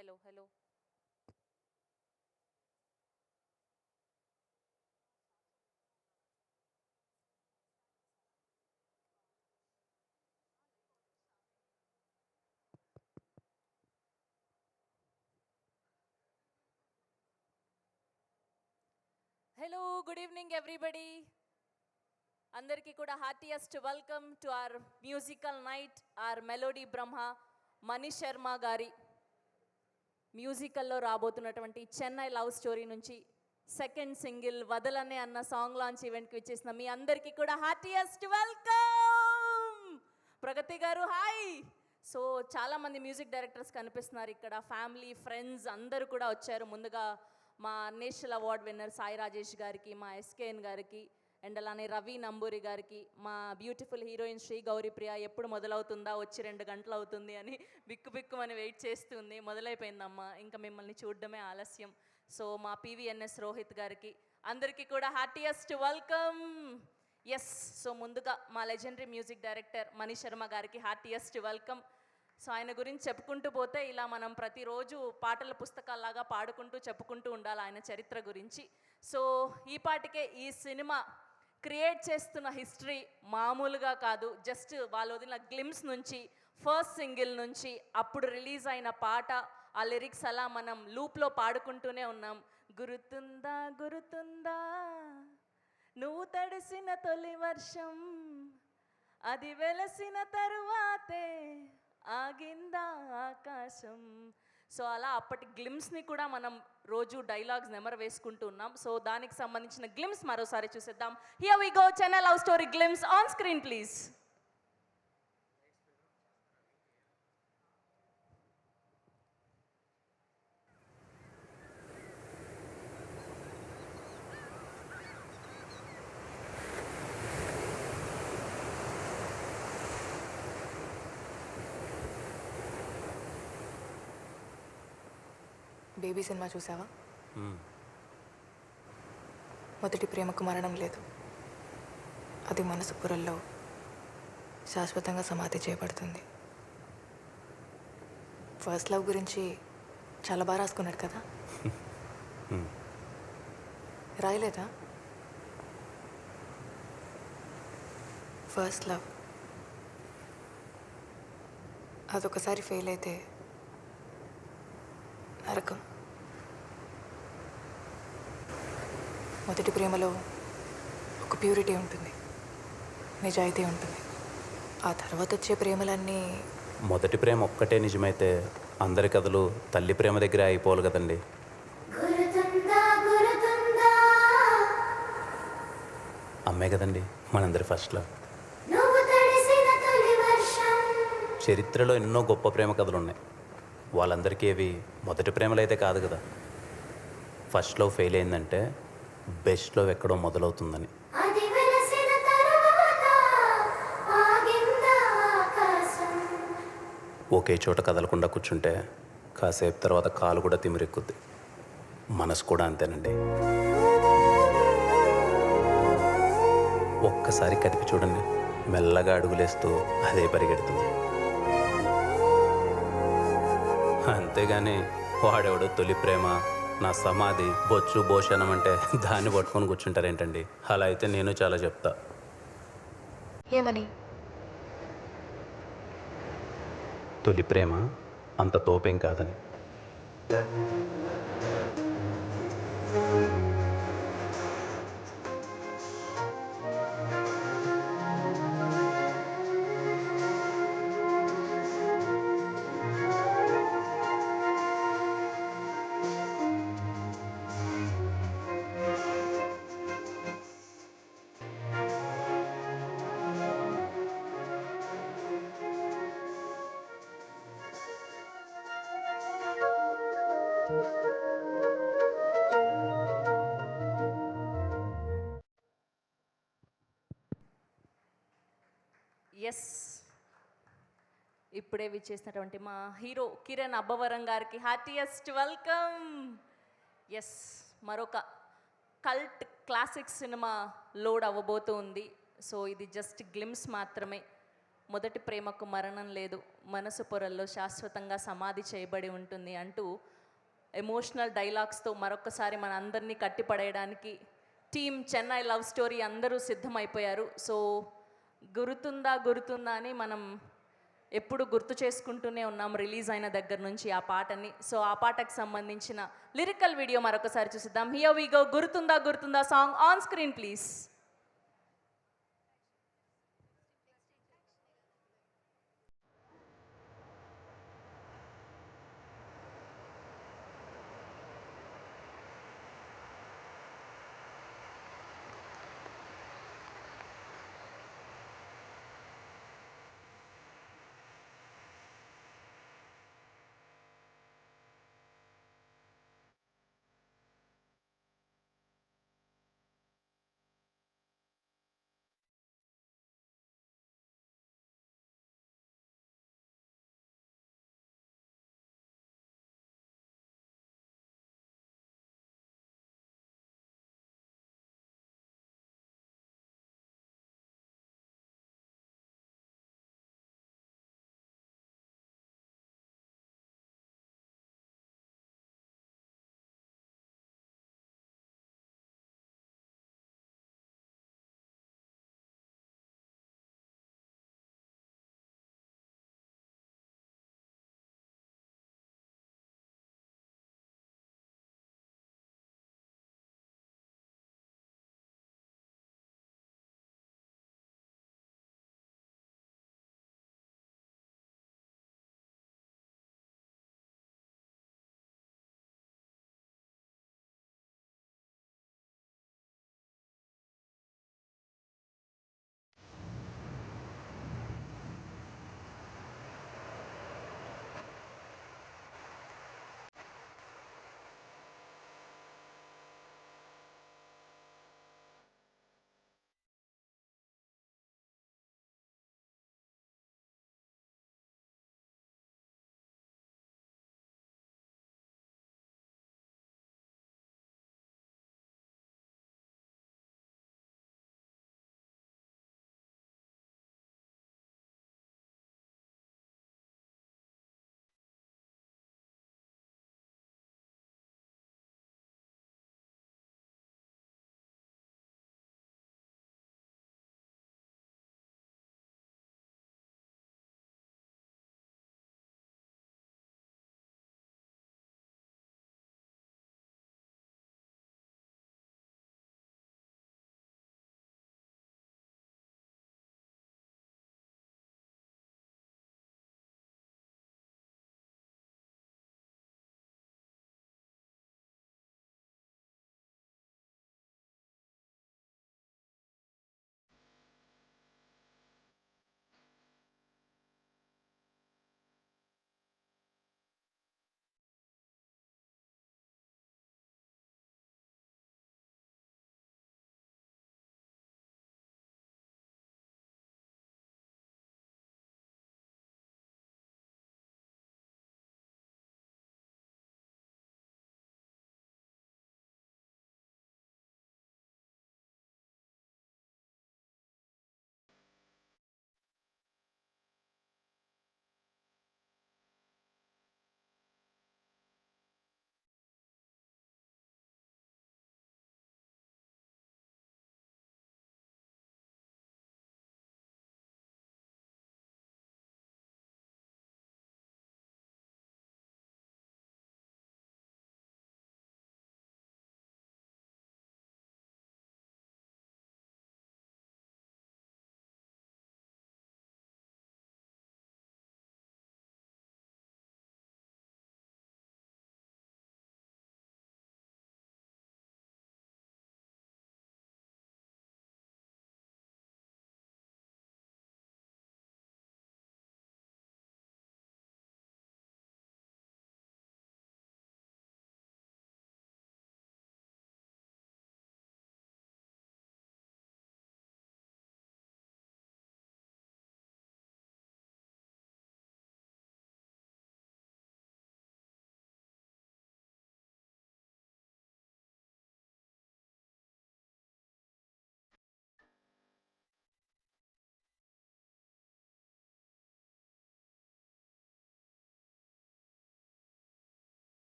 Hello hello. Hello, good evening everybody. అందరికీ కూడా heartiest welcome to our musical night, our melody Brahma Manish Sharma గారి మ్యూజికల్లో రాబోతున్నటువంటి చెన్నై లవ్ స్టోరీ నుంచి సెకండ్ సింగిల్ వదలనే అన్న సాంగ్ లాంచ్ ఈవెంట్కి వచ్చేసిన మీ అందరికీ కూడా హార్టియెస్ట్ వెల్కమ్. ప్రగతి గారు హాయ్. సో చాలామంది మ్యూజిక్ డైరెక్టర్స్ కనిపిస్తున్నారు ఇక్కడ, ఫ్యామిలీ ఫ్రెండ్స్ అందరూ కూడా వచ్చారు. ముందుగా మా national award winner Sai Rajesh గారికి, మా ఎస్కేఎన్ గారికి, అండ్ అలానే రవి నంబూరి గారికి, మా బ్యూటిఫుల్ హీరోయిన్ శ్రీ గౌరీప్రియ ఎప్పుడు మొదలవుతుందా, వచ్చి 2 గంటలు అవుతుంది అని బిక్కు అని వెయిట్ చేస్తుంది. మొదలైపోయిందమ్మా, ఇంకా మిమ్మల్ని చూడడమే ఆలస్యం. సో మా పివిఎన్ఎస్ రోహిత్ గారికి అందరికీ కూడా హార్టియెస్ట్ వెల్కమ్. ఎస్, సో ముందుగా మా legendary music director Manish Sharma గారికి హార్టియెస్ట్ వెల్కమ్. సో ఆయన గురించి చెప్పుకుంటూ పోతే ఇలా మనం ప్రతిరోజు పాటల పుస్తకాల్లాగా పాడుకుంటూ చెప్పుకుంటూ ఉండాలి ఆయన చరిత్ర గురించి. సో ఈ పాటికే ఈ సినిమా క్రియేట్ చేస్తున్న హిస్టరీ మామూలుగా కాదు. జస్ట్ వాళ్ళు వదిలిన గ్లిమ్స్ నుంచి, ఫస్ట్ సింగిల్ నుంచి, అప్పుడు రిలీజ్ అయిన పాట, ఆ లిరిక్స్ అలా మనం లూప్లో పాడుకుంటూనే ఉన్నాం. గురుతుందా గురుతుందా నువ్వు తడిసిన తొలి వర్షం, అది వెలసిన తరువాతే ఆగిందా ఆకాశం. సో అలా అప్పటి గ్లిమ్స్ని కూడా మనం రోజు డైలాగ్స్ నెమరు వేసుకుంటూ ఉన్నాం. సో దానికి సంబంధించిన గ్లిమ్స్ మరోసారి చూసేద్దాం. Here we go, Chennai love Story glimpse on screen please. Baby సినిమా చూసావా? మొదటి ప్రేమకు మరణం లేదు, అది మనసు పొరల్లో శాశ్వతంగా సమాధి చేయబడుతుంది. ఫస్ట్ లవ్ గురించి చాలా బాగా రాసుకున్నాడు కదా. రాయలేదా? ఫస్ట్ లవ్ అదొకసారి ఫెయిల్ అయితే నరకం. మొదటి ప్రేమలో ఒక ప్యూరిటీ ఉంటుంది, నిజాయితీ ఉంటుంది. ఆ తర్వాత వచ్చే ప్రేమలన్నీ మొదటి ప్రేమ ఒక్కటే నిజమైతే అందరి కథలు తల్లి ప్రేమ దగ్గర అయిపోవాలి కదండి. అమ్మే కదండి మనందరి ఫస్ట్ లవ్. చరిత్రలో ఎన్నో గొప్ప ప్రేమ కథలు ఉన్నాయి. వాళ్ళందరికీ అవి మొదటి ప్రేమలు అయితే కాదు కదా. ఫస్ట్ లవ్ ఫెయిల్ అయిందంటే బెస్ట్ లవ్ ఎక్కడో మొదలవుతుందని. ఒకే చోట కదలకుండా కూర్చుంటే కాసేపు తర్వాత కాలు కూడా తిమిరెక్కుద్ది. మనసు కూడా అంతేనండి. ఒక్కసారి కదిపి చూడండి, మెల్లగా అడుగులేస్తూ అదే పరిగెడుతుంది. అంతేగాని వాడెవడో తొలి ప్రేమ, నా సమాధి, బొచ్చు భోషణం అంటే దాన్ని పట్టుకొని కూర్చుంటారేంటండి. అలా అయితే నేను చాలా చెప్తా. ఏమని? తొలి ప్రేమ అంత తోపేం కాదని. ఎస్, ఇప్పుడే విచ్చేసినటువంటి మా హీరో కిరణ్ అబ్బవరం గారికి హార్టియెస్ట్ వెల్కమ్. ఎస్, మరొక కల్ట్ క్లాసిక్ సినిమా లోడ్ అవ్వబోతూ ఉంది. సో ఇది జస్ట్ గ్లిమ్స్ మాత్రమే. మొదటి ప్రేమకు మరణం లేదు, మనసు పొరల్లో శాశ్వతంగా సమాధి చేయబడి ఉంటుంది అంటూ ఎమోషనల్ డైలాగ్స్తో మరొకసారి మన అందరినీ కట్టిపడేయడానికి టీమ్ చెన్నై లవ్ స్టోరీ అందరూ సిద్ధమైపోయారు. సో గుర్తుందా అని మనం ఎప్పుడు గుర్తు చేసుకుంటూనే ఉన్నాం రిలీజ్ అయిన దగ్గర నుంచి ఆ పాటని. సో ఆ పాటకు సంబంధించిన లిరికల్ వీడియో మరొకసారి చూసిద్దాం. Here we go. గుర్తుందా song on screen please.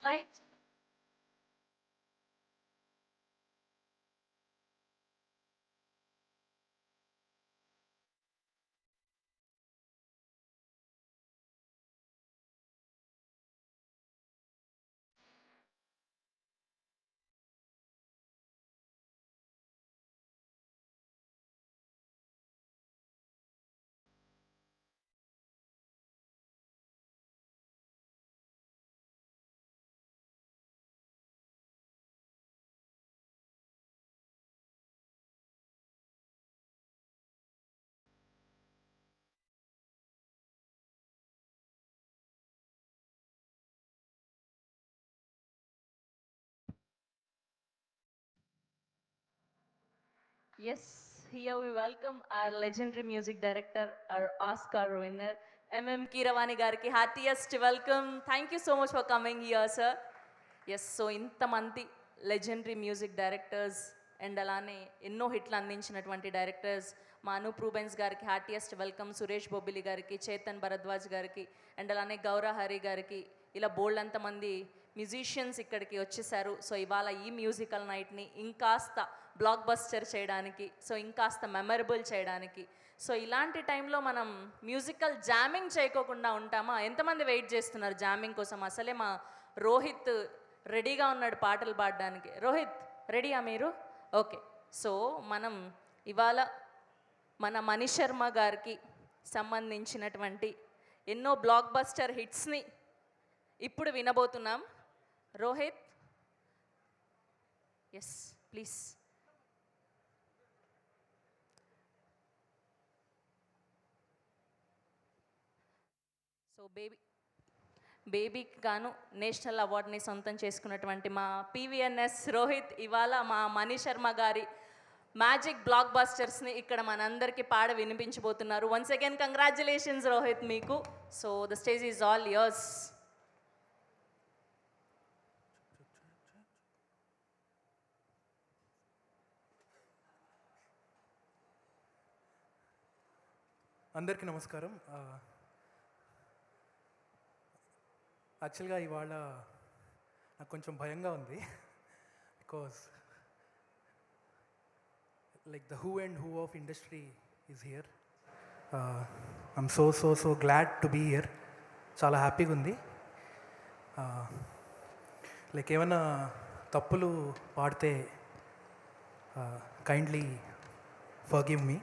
Right. Yes, here we welcome our legendary music director, our Oscar winner, MM Kiravani Garki. Heartiest welcome. Thank you so much for coming here, sir. Yes so ఇంతమంది legendary music directors and అలానే ఎన్నో హిట్లు అందించినటువంటి directors మా అనూప్ రూబెన్స్ గారికి heartiest welcome, Suresh Bobbili గారికి, చేతన్ భరద్వాజ్ గారికి and అలానే గౌరా హరి గారికి, ఇలా బోల్డ్ అంతమంది మ్యూజిషియన్స్ ఇక్కడికి వచ్చేసారు. సో ఇవాళ ఈ మ్యూజికల్ నైట్ని ఇంకాస్త బ్లాక్ బస్టర్ చేయడానికి, సో ఇంకాస్త మెమరబుల్ చేయడానికి, సో ఇలాంటి టైంలో మనం మ్యూజికల్ జామింగ్ చేయకోకుండా ఉంటామా? ఎంతమంది వెయిట్ చేస్తున్నారు జామింగ్ కోసం? అసలే మా రోహిత్ రెడీగా ఉన్నాడు పాటలు పాడడానికి. రోహిత్ రెడీయా మీరు? ఓకే. సో మనం ఇవాళ మన మణి శర్మ గారికి సంబంధించినటువంటి ఎన్నో బ్లాక్ బస్టర్ హిట్స్ని ఇప్పుడు వినబోతున్నాం. Rohit, yes please. సో బేబీకి గాను నేషనల్ అవార్డుని సొంతం చేసుకున్నటువంటి మా పివిఎన్ఎస్ రోహిత్ ఇవాళ మా మణి శర్మ గారి మ్యాజిక్ బ్లాక్ బస్టర్స్ని ఇక్కడ మనందరికీ పాడ వినిపించబోతున్నారు. వన్స్ అగైన్ కంగ్రాచులేషన్స్ రోహిత్ మీకు. So the stage is all yours. అందరికీ నమస్కారం. యాక్చువల్గా ఇవాళ నాకు కొంచెం భయంగా ఉంది. Because like the who and who of industry is here. I'm so glad to be here. చాలా హ్యాపీగా ఉంది. లైక్ ఏమైనా తప్పులు పాడితే కైండ్లీ ఫర్గివ్ మీ.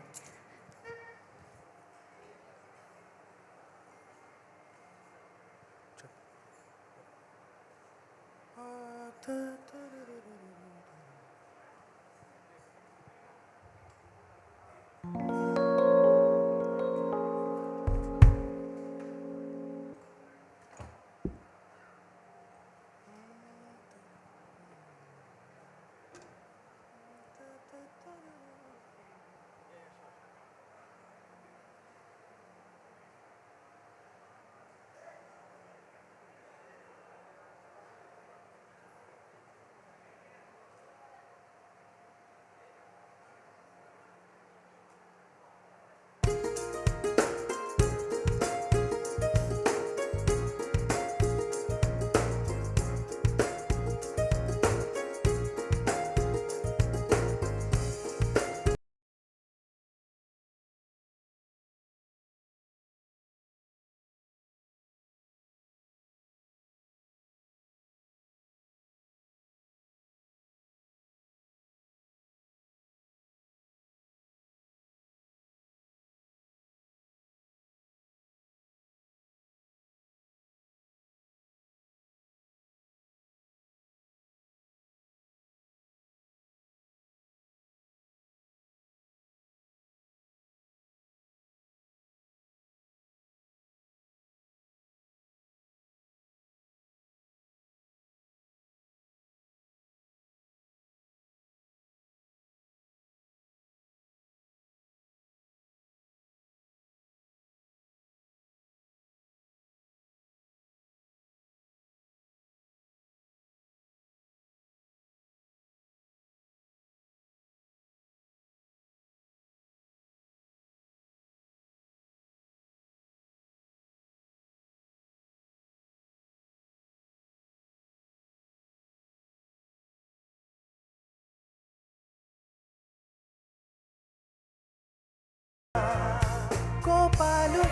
కోపాలు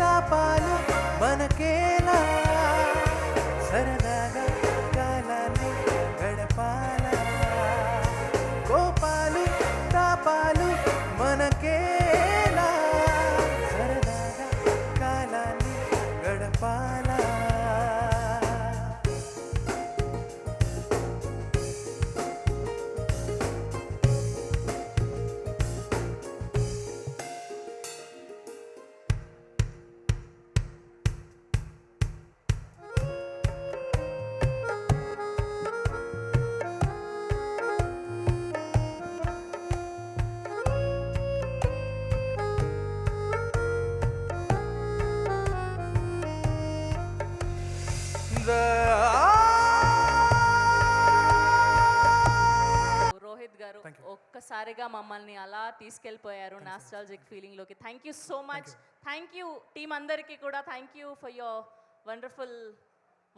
తాపాలు మనకేలా సరదాగా కాలాన్ని గడపాలా కోపాలు తాపాలు మనకేలా సరదాగా కాలాన్ని గడపాలా రోహిత్ గారు ఒక్కసారిగా మమ్మల్ని అలా తీసుకెళ్ళిపోయారు నాస్టాలజిక్ ఫీలింగ్లోకి. Thank you so much. Thank you team అందరికీ కూడా. Thank you for your wonderful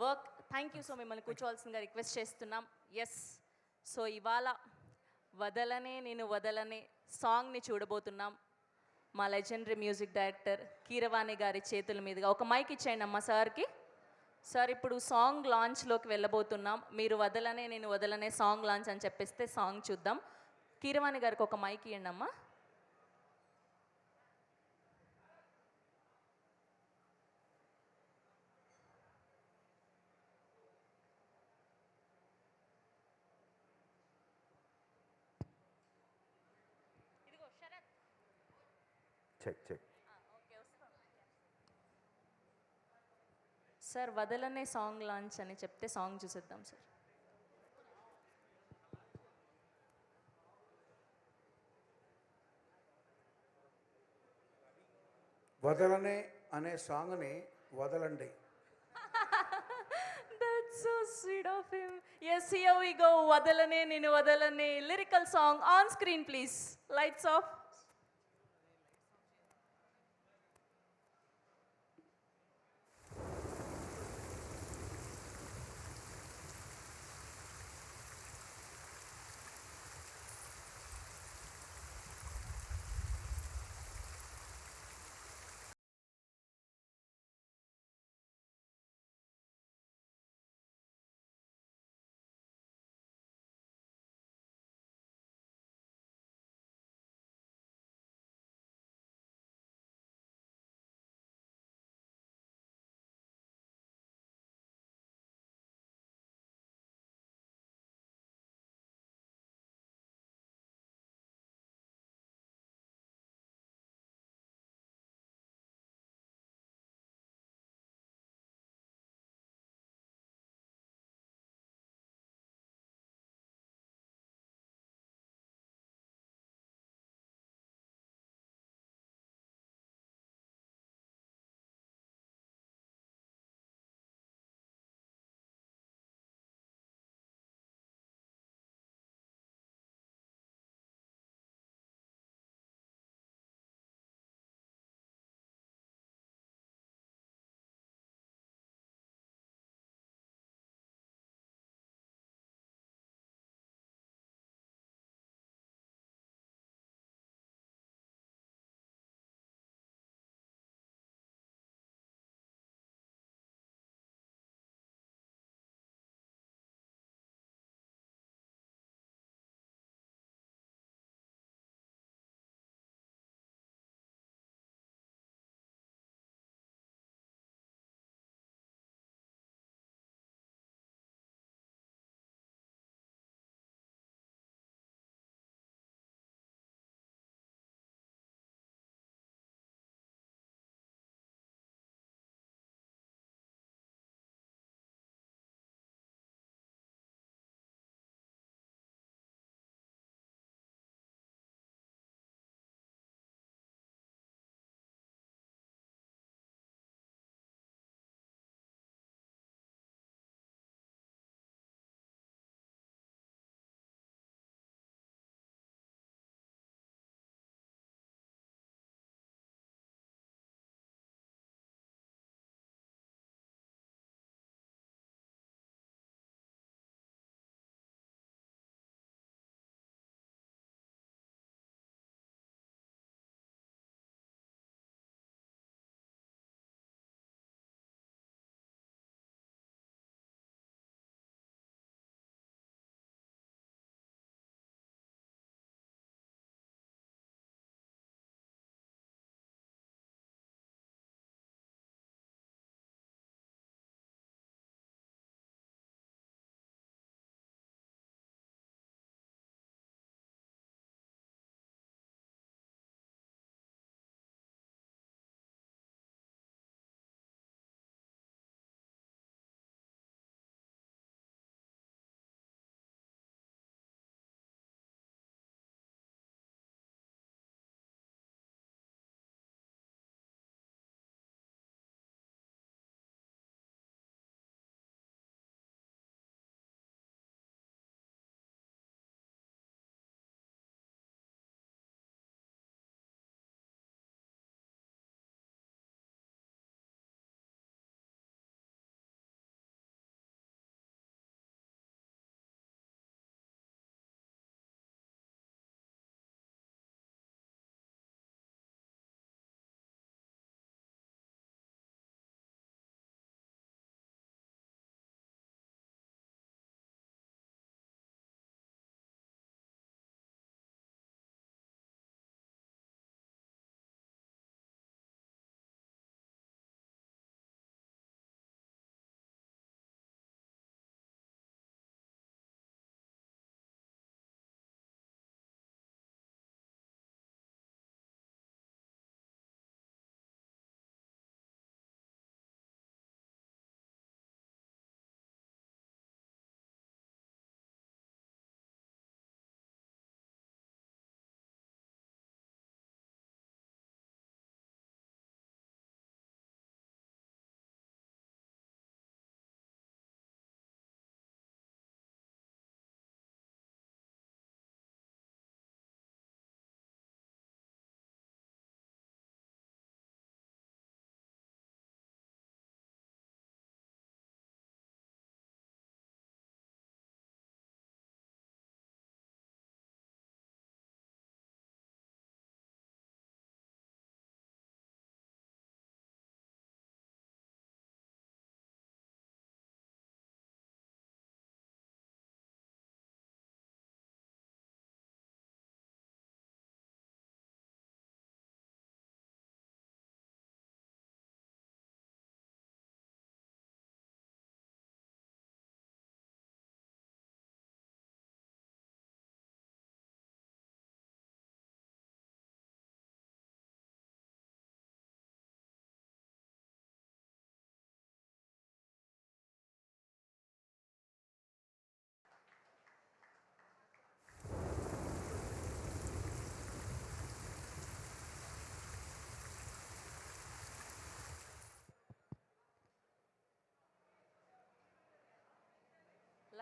work. Thank you. So మిమ్మల్ని కూర్చోవాల్సిందిగా రిక్వెస్ట్ చేస్తున్నాం. ఎస్, సో ఇవాళ వదలనే నేను వదలనే సాంగ్ని చూడబోతున్నాం. మా లెజెండరీ మ్యూజిక్ డైరెక్టర్ కీరవాణి గారి చేతుల మీదుగా ఒక మైక్ ఇచ్చేయండి అమ్మా సార్కి. సార్, ఇప్పుడు సాంగ్ లాంచ్లోకి వెళ్ళబోతున్నాం. మీరు వదలనే నేను వదలనే సాంగ్ లాంచ్ అని చెప్పేస్తే సాంగ్ చూద్దాం. కీరవాణి గారికి ఒక మైక్ ఇవ్వండి అమ్మా. చెక్ సార్, వదలనే సాంగ్ లాంచ్ అని చెప్తే సాంగ్ చూసేద్దాం సార్. వదలనే అనే సాంగ్ని వదలండి. That's so sweet of him. Yes, here we go. వదలనే నేను వదలనే lyrical song on screen please. Lights off.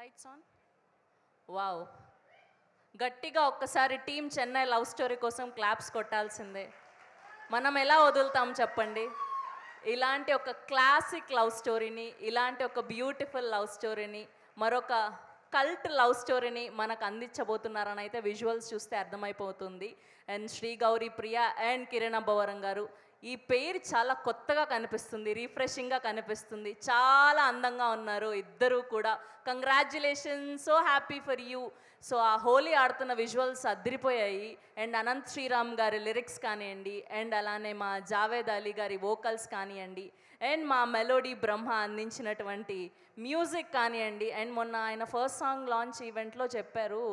Lights on. Wow, గట్టిగా ఒక్కసారి టీం చెన్నై లవ్ స్టోరీ కోసం క్లాప్స్ కొట్టాల్సిందే. మనం ఎలా వదులుతాం చెప్పండి? ఇలాంటి ఒక క్లాసిక్ లవ్ స్టోరీని, ఇలాంటి ఒక బ్యూటిఫుల్ లవ్ స్టోరీని, మరొక కల్ట్ లవ్ స్టోరీని మనకు అందించబోతున్నారని అయితే విజువల్స్ చూస్తే అర్థమైపోతుంది. అండ్ శ్రీ గౌరీ ప్రియ అండ్ కిరణ్ అబ్బవరం గారు, ఈ పేరు చాలా కొత్తగా కనిపిస్తుంది, రిఫ్రెషింగ్గా కనిపిస్తుంది, చాలా అందంగా ఉన్నారు ఇద్దరూ కూడా. Congratulations, so happy for you. So ఆ హోలీ ఆడుతున్న విజువల్స్ అదిరిపోయాయి. అండ్ అనంత్ శ్రీరామ్ గారి లిరిక్స్ కానివ్వండి, అండ్ అలానే మా జావేద్ అలీ గారి వోకల్స్ కానివ్వండి, అండ్ మా మెలోడీ బ్రహ్మ అందించినటువంటి మ్యూజిక్ కానివ్వండి. అండ్ మొన్న ఆయన ఫస్ట్ సాంగ్ లాంచ్ ఈవెంట్లో చెప్పారు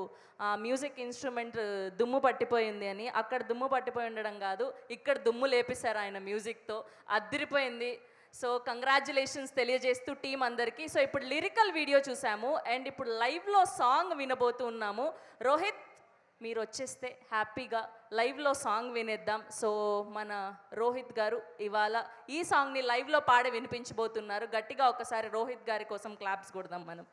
మ్యూజిక్ ఇన్స్ట్రుమెంట్ దుమ్ము పట్టిపోయింది అని. అక్కడ దుమ్ము పట్టిపోయి ఉండడం కాదు, ఇక్కడ దుమ్ము లేపేశారు ఆయన మ్యూజిక్తో, అదిరిపోయింది. సో కంగ్రాచ్యులేషన్స్ తెలియజేస్తూ టీం అందరికీ. సో ఇప్పుడు లిరికల్ వీడియో చూసాము, అండ్ ఇప్పుడు లైవ్లో సాంగ్ వినబోతూ ఉన్నాము. రోహిత్, మీరు వచ్చేస్తే హ్యాపీగా లైవ్లో సాంగ్ వినేద్దాం. సో మన రోహిత్ గారు ఇవాళ ఈ సాంగ్ని లైవ్లో పాడి వినిపించబోతున్నారు. గట్టిగా ఒకసారి రోహిత్ గారి కోసం క్లాప్స్ కొడదాం మనం.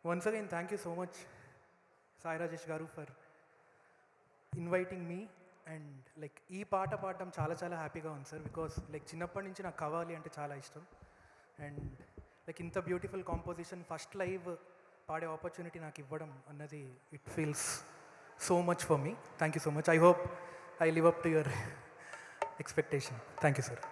Once again, thank you so much, Sai Rajesh Garu, for inviting me. And like ఈ పాట పాడడం చాలా చాలా హ్యాపీగా ఉంది సార్, బికాస్ లైక్ చిన్నప్పటి నుంచి నాకు కవ్వాలి అంటే చాలా ఇష్టం. అండ్ లైక్ ఇంత బ్యూటిఫుల్ కాంపోజిషన్ ఫస్ట్ లైవ్ పాడే ఆపర్చునిటీ నాకు ఇవ్వడం అన్నది it feels so much for me. Thank you so much. I hope I live up to your expectation. Thank you sir.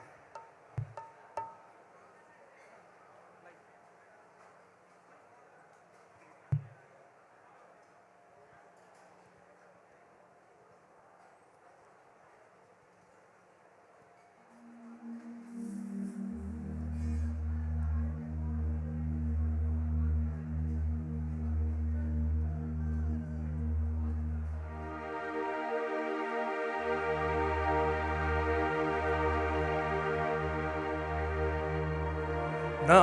నా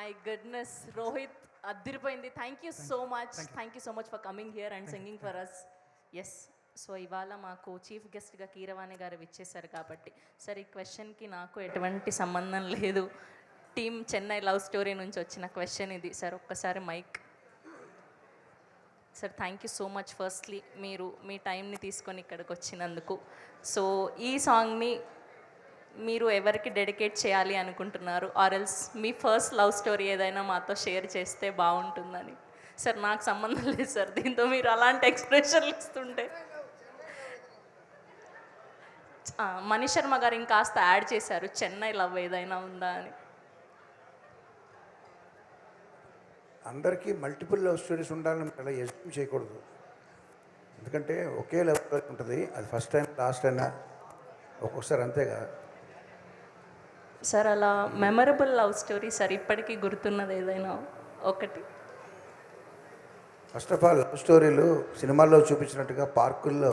మై గుడ్నెస్ రోహిత్ అద్దరిపోయింది. Thank you so much for coming here and singing for us. Yes, so ఇవాళ మాకు chief గెస్ట్గా కీరవాణి గారు ఇచ్చేశారు కాబట్టి sir, ఈ క్వశ్చన్కి నాకు ఎటువంటి సంబంధం లేదు. టీమ్ చెన్నై లవ్ స్టోరీ నుంచి వచ్చిన క్వశ్చన్ ఇది. సార్ ఒక్కసారి mic. Sir thank you so much firstly, మీరు మీ టైంని తీసుకొని ఇక్కడికి వచ్చినందుకు. సో ఈ సాంగ్ని మీరు ఎవరికి డెడికేట్ చేయాలి అనుకుంటున్నారు, or else me first love story ఏదైనా మాతో షేర్ చేస్తే బాగుంటుందని. సార్ నాకు సంబంధం లేదు సార్ దీంతో, మీరు అలాంటి ఎక్స్ప్రెషన్లు ఇస్తుంటే. మనీష్ శర్మ గారు ఇంకాస్త యాడ్ చేశారు, చెన్నై లవ్ ఏదైనా ఉందా అని. అందరికీ మల్టిపుల్ లవ్ స్టోరీస్ ఉండాలని అలా ఎస్యూమ్ చేయకూడదు. ఎందుకంటే ఒకే లవ్ స్టోరీ ఉంటుంది, అది ఫస్ట్ టైం లాస్ట్ అయినా ఒక్కొక్కసారి అంతేగా. సార్ అలా మెమరబుల్ లవ్ స్టోరీ సార్ ఇప్పటికీ గుర్తున్నది ఏదైనా ఒకటి. ఫస్ట్ ఆఫ్ ఆల్ లవ్ స్టోరీలు సినిమాల్లో చూపించినట్టుగా పార్కుల్లో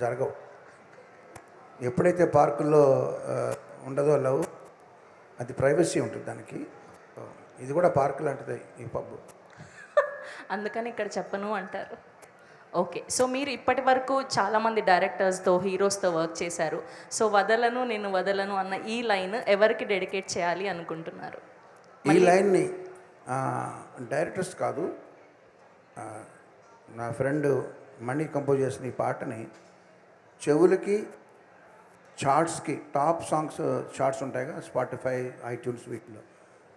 జరగవు. ఎప్పుడైతే పార్కుల్లో ఉండదో లవ్, అది ప్రైవసీ ఉంటుంది దానికి. ఇది కూడా పార్క్ లాంటిదే ఈ పబ్. అందుకని ఇక్కడ చెప్పను అంటారు. ఓకే, సో మీరు ఇప్పటి వరకు చాలామంది డైరెక్టర్స్తో హీరోస్తో వర్క్ చేశారు. సో వదలను నేను వదలను అన్న ఈ లైన్ ఎవరికి డెడికేట్ చేయాలి అనుకుంటున్నారు? ఈ లైన్ని డైరెక్టర్స్ కాదు, నా ఫ్రెండ్ మణి కంపోజ్ చేసిన ఈ పాటని చెవులకి, చార్ట్స్కి, టాప్ సాంగ్స్ చార్ట్స్ ఉంటాయిగా స్పాటిఫై, ఐట్యూన్స్, వీటిలో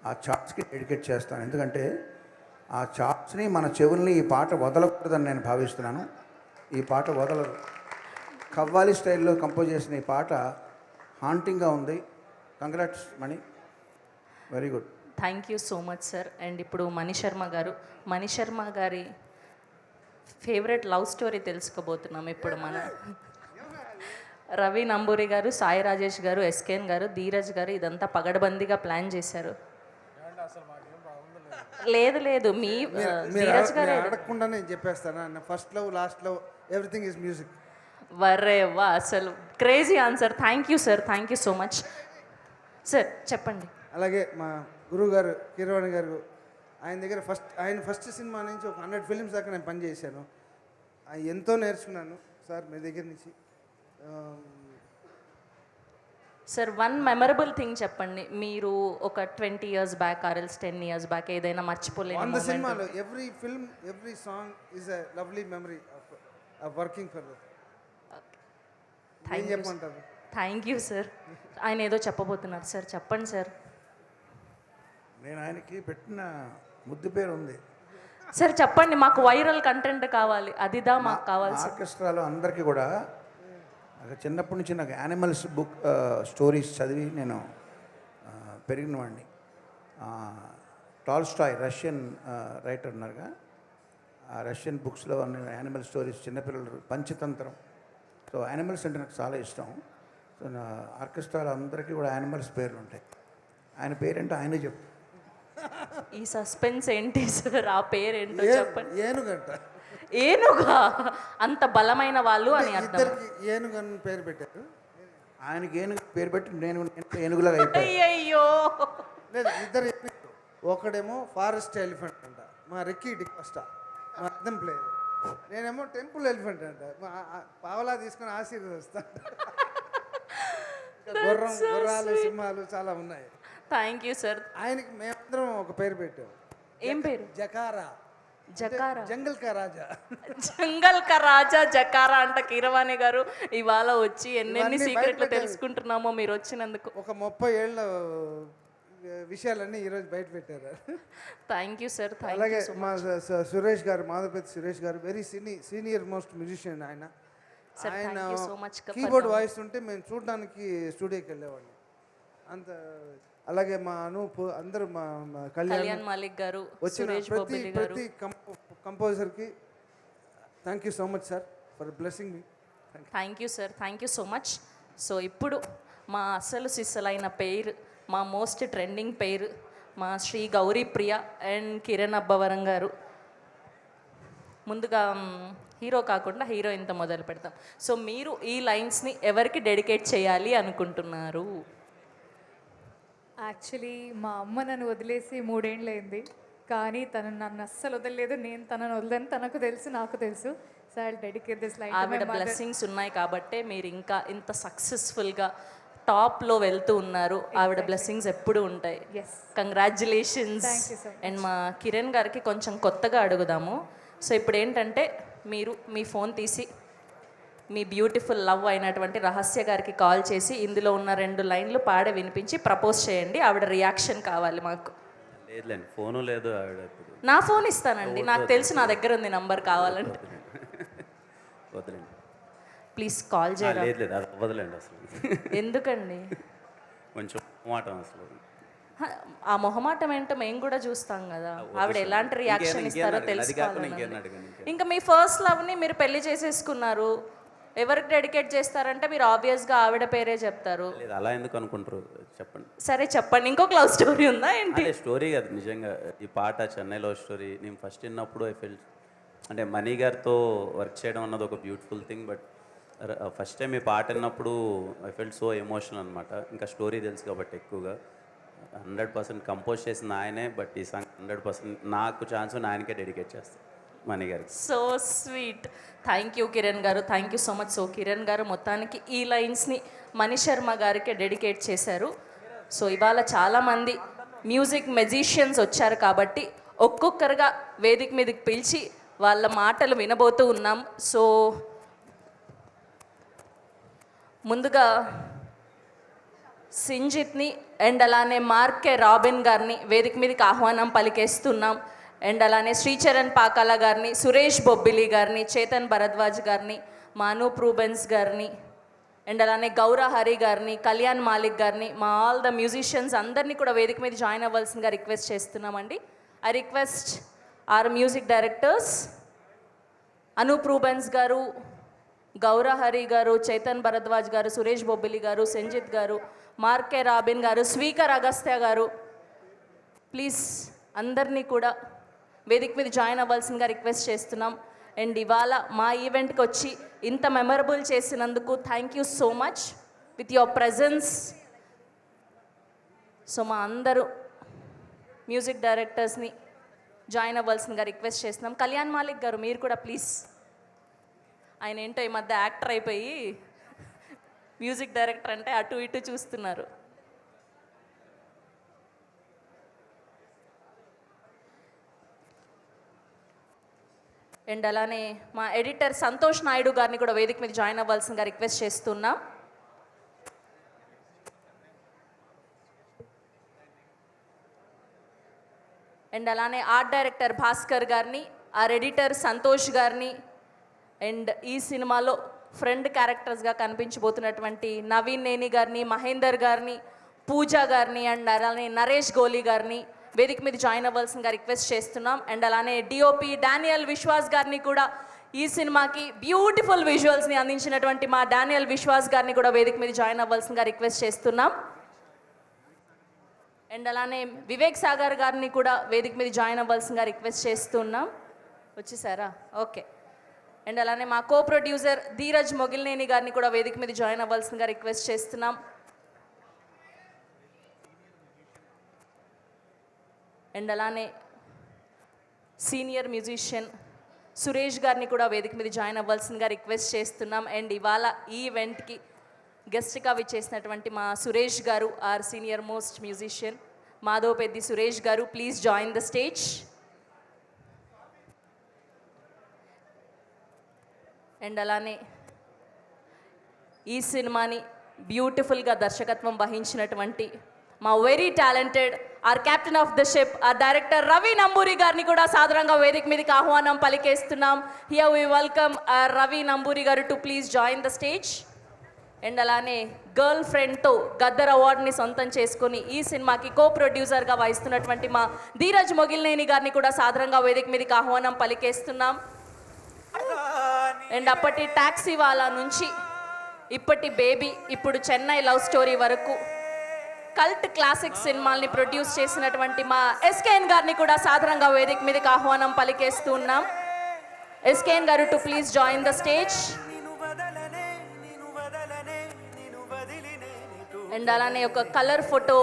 ఆ చార్ట్స్కి డెడికేట్ చేస్తాను. ఎందుకంటే ఆ చార్ట్స్ని, మన చెవుల్ని ఈ పాట వదలకూడదని నేను భావిస్తున్నాను. ఈ పాట వదలదు. కవ్వాలి స్టైల్లో కంపోజ్ చేసిన ఈ పాట హాంటింగ్గా ఉంది. Congrats Mani, very good. Thank you so much sir. And ఇప్పుడు మనీష్ శర్మ గారి ఫేవరెట్ లవ్ స్టోరీ తెలుసుకోబోతున్నాం ఇప్పుడు. మన రవి నంబూరి గారు, సాయి రాజేష్ గారు, ఎస్కేఎన్ గారు, ధీరజ్ గారు ఇదంతా పగడబందీగా ప్లాన్ చేశారు. లేదు మీ ధీరజ్ గారు అడగకుండా నేను చెప్పేస్తాను. First love, last love, everything is music. Varre వా, అసలు crazy answer. Thank you sir, thank you so much sir. చెప్పండి. అలాగే మా గురువు గారు కీరవాణి గారు, ఆయన ఫస్ట్ సినిమా నుంచి ఒక 100 ఫిలిమ్స్ దాకా నేను పనిచేశాను. ఎంతో నేర్చుకున్నాను సార్ మీ దగ్గర నుంచి. సార్ వన్ మెమరబుల్ థింగ్ చెప్పండి. మీరు ఒక 20 years బ్యాక్ ఆర్ఎల్స్ 10 years బ్యాక్ ఏదైనా మర్చిపోలేని 100 సినిమాలు, every film, every song is a lovely memory of working for that. ఏం చెప్పమంటారు? Thank you sir. ఆయన ఏదో చెప్పబోతున్నారు సార్, చెప్పండి సార్. నేను ఆయనకి పెట్టిన ముద్దు పేరు ఉంది సార్, చెప్పండి. మాకు వైరల్ కంటెంట్ కావాలి, అదిదా మాకు కావాలి సార్. ఆర్కెస్ట్రాలో అందరికీ కూడా చిన్నప్పటి నుంచి నాకు యానిమల్స్ బుక్ స్టోరీస్ చదివి నేను పెరిగిన వాడిని. టాల్స్టాయ్ రష్యన్ రైటర్ ఉన్నారుగా, ఆ రష్యన్ బుక్స్లో యానిమల్ స్టోరీస్, చిన్నపిల్లలు, పంచతంత్రం. సో యానిమల్స్ అంటే నాకు చాలా ఇష్టం. సో నా ఆర్కెస్ట్రాలో అందరికీ కూడా యానిమల్స్ పేర్లు ఉంటాయి. ఆయన పేరేంటో ఆయనే చెప్పు. ఈ సస్పెన్స్ ఏంటి సార్? ఆ పేరేంటో చెప్పండి. ఏనుగంట. ఏనుగా? అంత బలమైన వాళ్ళు అని అర్థం. ఇద్దరికి ఏనుగని పేరు పెట్టారు. ఆయనకి ఏనుగు పేరు పెట్టి నేను ఏనుగులాగా అయిపోయాను. అయ్యయ్యో. లేదు, ఇద్దరు ఏనుగులు. ఒకడేమో ఫారెస్ట్ ఎలిఫెంట్ అంట, మా రెక్కీ డికోస్టా, మా అర్థం ప్లేయర్. నేనేమో టెంపుల్ ఎలిఫెంట్ అంట, పావలా తీసుకొని ఆశీర్వదిస్తా. గుర్రాలు, సింహాలు చాలా ఉన్నాయి. Thank you sir. ఆయనకి మేమందరం ఒక పేరు పెట్టాం. ఏం పేరు? జకారా. జకారా. జంగల్ కా రాజా. జంగల్ కా రాజా జకారా అంట కీరవాణి గారు. ఇవాళ వచ్చి ఎన్నెన్ని సీక్రెట్లు తెలుసుకుంటున్నామో మీరు వచ్చినందుకు. ఒక 30 ఏళ్ళ విషయాలన్నీ ఈరోజు బయట పెట్టారు. Thank you sir. అలాగే మా సురేష్ గారు, మాధవపతి సురేష్ గారు, వెరీ సీనియర్ మోస్ట్ మ్యూజిషియన్. ఆయన కీబోర్డ్ వాయిస్ ఉంటే మేము చూడడానికి స్టూడియోకి వెళ్ళేవాళ్ళం అంత. అలాగే మా అనూప్, అందరూ, మా కళ్యాణ్ మాలిక్ గారు, వచ్చిన ప్రతి కంపోజర్కి thank you so much sir for blessing me. Thank you sir, thank you so much. So ఇప్పుడు మా అసలు సిస్సలైన పేరు, మా మోస్ట్ ట్రెండింగ్ పేరు, మా శ్రీ గౌరీ ప్రియ అండ్ కిరణ్ అబ్బవరం గారు. ముందుగా హీరో కాకుండా హీరోయిన్తో మొదలు పెడతాం. సో మీరు ఈ లైన్స్ని ఎవరికి డెడికేట్ చేయాలి అనుకుంటున్నారు? యాక్చువల్లీ మా అమ్మ నన్ను వదిలేసి 3 ఏళ్ళైంది, కానీ తను నన్ను అస్సలు వదలలేదు. నేను తనను వదలని తనకు తెలుసు, నాకు తెలుసు. So I dedicate this life to my ఆవిడ మదర్. బ్లెస్సింగ్స్ ఉన్నాయి కాబట్టే మీరు ఇంకా ఇంత సక్సెస్ఫుల్గా టాప్లో వెళ్తూ ఉన్నారు. ఆవిడ బ్లెస్సింగ్స్ ఎప్పుడు ఉంటాయి. Yes, congratulations. Thank you so much. And మా కిరణ్ గారికి కొంచెం కొత్తగా అడుగుదాము. సో ఇప్పుడు ఏంటంటే మీరు మీ ఫోన్ తీసి మీ బ్యూటిఫుల్ లవ్ అయినటువంటి రహస్య గారికి కాల్ చేసి ఇందులో ఉన్న 2 లైన్లు పాడే వినిపించి ప్రపోజ్ చేయండి. ఆవిడ రియాక్షన్ కావాలి మాకు. లేదులేండి, ఫోను లేదు ఆవిడ ఇప్పుడు. నా ఫోన్ ఇస్తానండి, నాకు తెలుసు, నా దగ్గర ఉంది నంబర్ కావాలంటే. వదిలేండి. ప్లీజ్ కాల్ చేయరా. లేదు లేదు, అది వదలండి అసలు. ఎందుకండి కొంచెం మాటం అసలు. హ, ఆ మొహమాటం ఏంటో మేము కూడా చూస్తాం కదా. ఆవిడ ఎలాంటి రియాక్షన్ ఇంకేం ఇస్తారో అడగాలి? అది కాకుండా ఇంకేం తెలుసుకోవాలి. అడగాలి? ఇంకా మీ ఫస్ట్ లవ్ని మీరు పెళ్లి చేసేసుకున్నారు. ఎవరికి డెడికేట్ చేస్తారంటే మీరు ఆబ్వియస్గా ఆవిడ పేరే చెప్తారు. లేదు, అలా ఎందుకు అనుకుంటారు చెప్పండి. సరే చెప్పండి, ఇంకొక లవ్ స్టోరీ ఉందా ఏంటి? అంటే స్టోరీ కాదు నిజంగా. ఈ పాట చెన్నై లవ్ స్టోరీ నేను ఫస్ట్ విన్నప్పుడు ఐ ఫెల్ అంటే మనీ గారితో వర్క్ చేయడం అన్నది ఒక beautiful thing. But first time ఈ పాట విన్నప్పుడు ఐ ఫెల్ట్ సో ఎమోషనల్ అనమాట. ఇంకా స్టోరీ తెలుసు కాబట్టి ఎక్కువగా 100% కంపోజ్ చేసిన ఆయనే. బట్ ఈ సాంగ్ 100% నాకు ఛాన్స్ ఆయనకే డెడికేట్ చేస్తాను, మనీ గారికి. So sweet. Thank you Kiran గారు, thank you so much. So Kiran గారు మొత్తానికి ఈ లైన్స్ని మణి శర్మ గారికి డెడికేట్ చేశారు. సో ఇవాళ చాలామంది మ్యూజిక్ మెజిషియన్స్ వచ్చారు కాబట్టి ఒక్కొక్కరుగా వేదిక మీదకి పిలిచి వాళ్ళ మాటలు వినబోతూ ఉన్నాం. సో ముందుగా సింజిత్ని అండ్ అలానే మార్కే రాబిన్ గారిని వేదిక మీదకి ఆహ్వానం పలికేస్తున్నాం. అండ్ అలానే శ్రీచరణ్ పాకాల గారిని, సురేష్ బొబ్బిలి గారిని, చేతన్ భరద్వాజ్ గారిని, మానూప్ రూబెన్స్ గారిని, అండ్ అలానే గౌర హరి గారిని, కళ్యాణ్ మాలిక్ గారిని, మా ఆల్ ద మ్యూజిషియన్స్ అందరినీ కూడా వేదిక మీద జాయిన్ అవ్వాల్సిందిగా రిక్వెస్ట్ చేస్తున్నామండి. I request our music directors Anup Rubens గారు, గౌర హరి గారు, చేతన్ భరద్వాజ్ గారు, సురేష్ బొబ్బిలి గారు, సంజిత్ గారు, మార్కే రాబిన్ గారు, స్పీకర్ అగస్త్య గారు, ప్లీజ్ అందరినీ కూడా వేదిక మీద జాయిన్ అవ్వాల్సిందిగా రిక్వెస్ట్ చేస్తున్నాం. అండ్ ఇవాళ మా ఈవెంట్కి వచ్చి ఇంత మెమరబుల్ చేసినందుకు thank you so much with your presence. So మా అందరూ మ్యూజిక్ డైరెక్టర్స్ని జాయిన్ అవ్వాల్సిందిగా రిక్వెస్ట్ చేస్తున్నాం. కళ్యాణ్ మాలిక్ గారు మీరు కూడా ప్లీజ్. ఆయన ఏంటో ఈ మధ్య యాక్టర్ అయిపోయి మ్యూజిక్ డైరెక్టర్ అంటే అటు ఇటు చూస్తున్నారు. అండ్ అలానే మా ఎడిటర్ సంతోష్ నాయుడు గారిని కూడా వేదిక మీద జాయిన్ అవ్వాల్సిందిగా రిక్వెస్ట్ చేస్తున్నాం. అండ్ అలానే ఆర్ట్ డైరెక్టర్ భాస్కర్ గారిని, ఆర్ ఎడిటర్ సంతోష్ గారిని, అండ్ ఈ సినిమాలో ఫ్రెండ్ క్యారెక్టర్స్గా కనిపించబోతున్నటువంటి నవీన్ నేని గారిని, మహేందర్ గారిని, పూజా గారిని, అండ్ అలానే నరేష్ గోలీ గారిని వేదిక మీద జాయిన్ అవ్వాల్సిందిగా రిక్వెస్ట్ చేస్తున్నాం. అండ్ అలానే డిఓపి డానియల్ విశ్వాస్ గారిని కూడా ఈ సినిమాకి బ్యూటిఫుల్ విజువల్స్ని అందించినటువంటి మా డానియల్ విశ్వాస్ గారిని కూడా వేదిక మీద జాయిన్ అవ్వాల్సిందిగా రిక్వెస్ట్ చేస్తున్నాం. అండ్ అలానే వివేక్ సాగర్ గారిని కూడా వేదిక మీద జాయిన్ అవ్వాల్సిందిగా రిక్వెస్ట్ చేస్తున్నాం. వచ్చేసారా? ఓకే. అండ్ అలానే మా కో ప్రొడ్యూసర్ ధీరజ్ మొగిల్నేని గారిని కూడా వేదిక మీద జాయిన్ అవ్వాల్సిందిగా రిక్వెస్ట్ చేస్తున్నాం. అండ్ అలానే సీనియర్ మ్యూజిషియన్ సురేష్ గారిని కూడా వేదిక మీద జాయిన్ అవ్వాల్సిందిగా రిక్వెస్ట్ చేస్తున్నాం. అండ్ ఇవాళ ఈ ఈవెంట్కి గెస్ట్గా విచ్చేసినటువంటి మా సురేష్ గారు, our senior most musician Madhavapeddi Suresh గారు, please join the stage. And అలానే ఈ సినిమాని బ్యూటిఫుల్గా దర్శకత్వం వహించినటువంటి మా very talented our captain of the ship our director Ravi Namburi గారిని కూడా సాదరంగా వేదిక మీదకి ఆహ్వానం పలికేస్తున్నాం. Here we welcome Ravi Namburi గారు to please join the stage. And అలానే గర్ల్ ఫ్రెండ్తో గద్దర్ అవార్డుని సొంతం చేసుకొని ఈ సినిమాకి కో ప్రొడ్యూసర్గా వహిస్తున్నటువంటి మా ధీరజ్ మొగిల్నేని గారిని కూడా సాదరంగా వేదిక మీదకి ఆహ్వానం పలికేస్తున్నాం. అండ్ అప్పటి టాక్సీ వాలా నుంచి ఇప్పటి బేబీ, ఇప్పుడు చెన్నై లవ్ స్టోరీ వరకు కల్ట్ క్లాసిక్ సినిమాల్ని ప్రొడ్యూస్ చేసినటువంటి మా ఎస్కేఎన్ గారిని కూడా సాధారణంగా వేదిక మీదకి ఆహ్వానం పలికేస్తూ ఉన్నాం. ఎస్కేఎన్ గారు to please join the stage. And అలానే ఒక కలర్ ఫోటో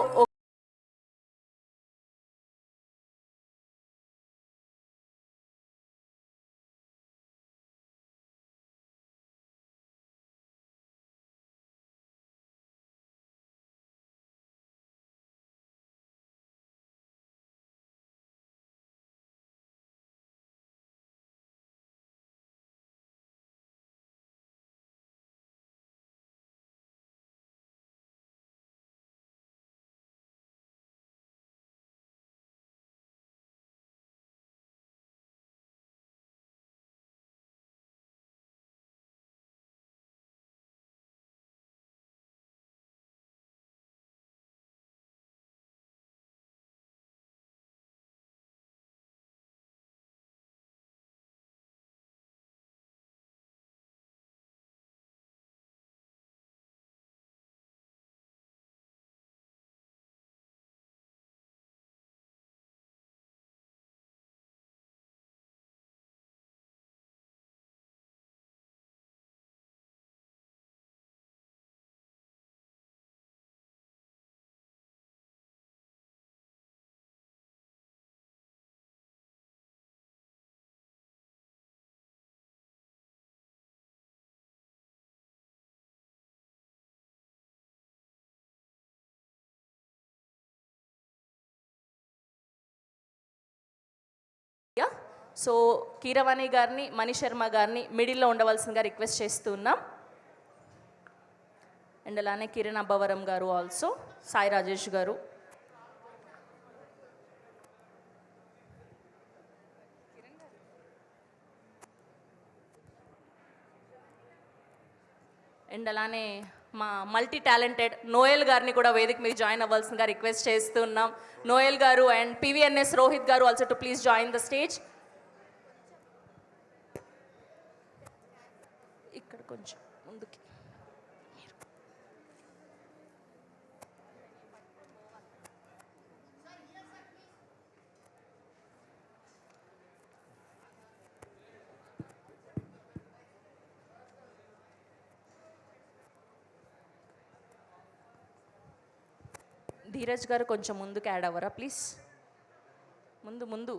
సో కీరవాణి గారిని మణి శర్మ గారిని మిడిల్లో ఉండవలసిందిగా రిక్వెస్ట్ చేస్తూ ఉన్నాం. అండ్ అలానే కిరణ్ అబ్బవరం గారు, ఆల్సో సాయి రాజేష్ గారు. అండ్ అలానే మా మల్టీ టాలెంటెడ్ నోయల్ గారిని కూడా వేదిక మీద జాయిన్ అవ్వాల్సిందిగా రిక్వెస్ట్ చేస్తున్నాం. నోయల్ గారు అండ్ పివిఎన్ఎస్ రోహిత్ గారు also to please join the stage. ఇక్కడ కొంచెం ముందుకి. ధీరజ్ గారు కొంచెం ముందుకు యాడ్ అవ్వరా ప్లీజ్? ముందు ముందు.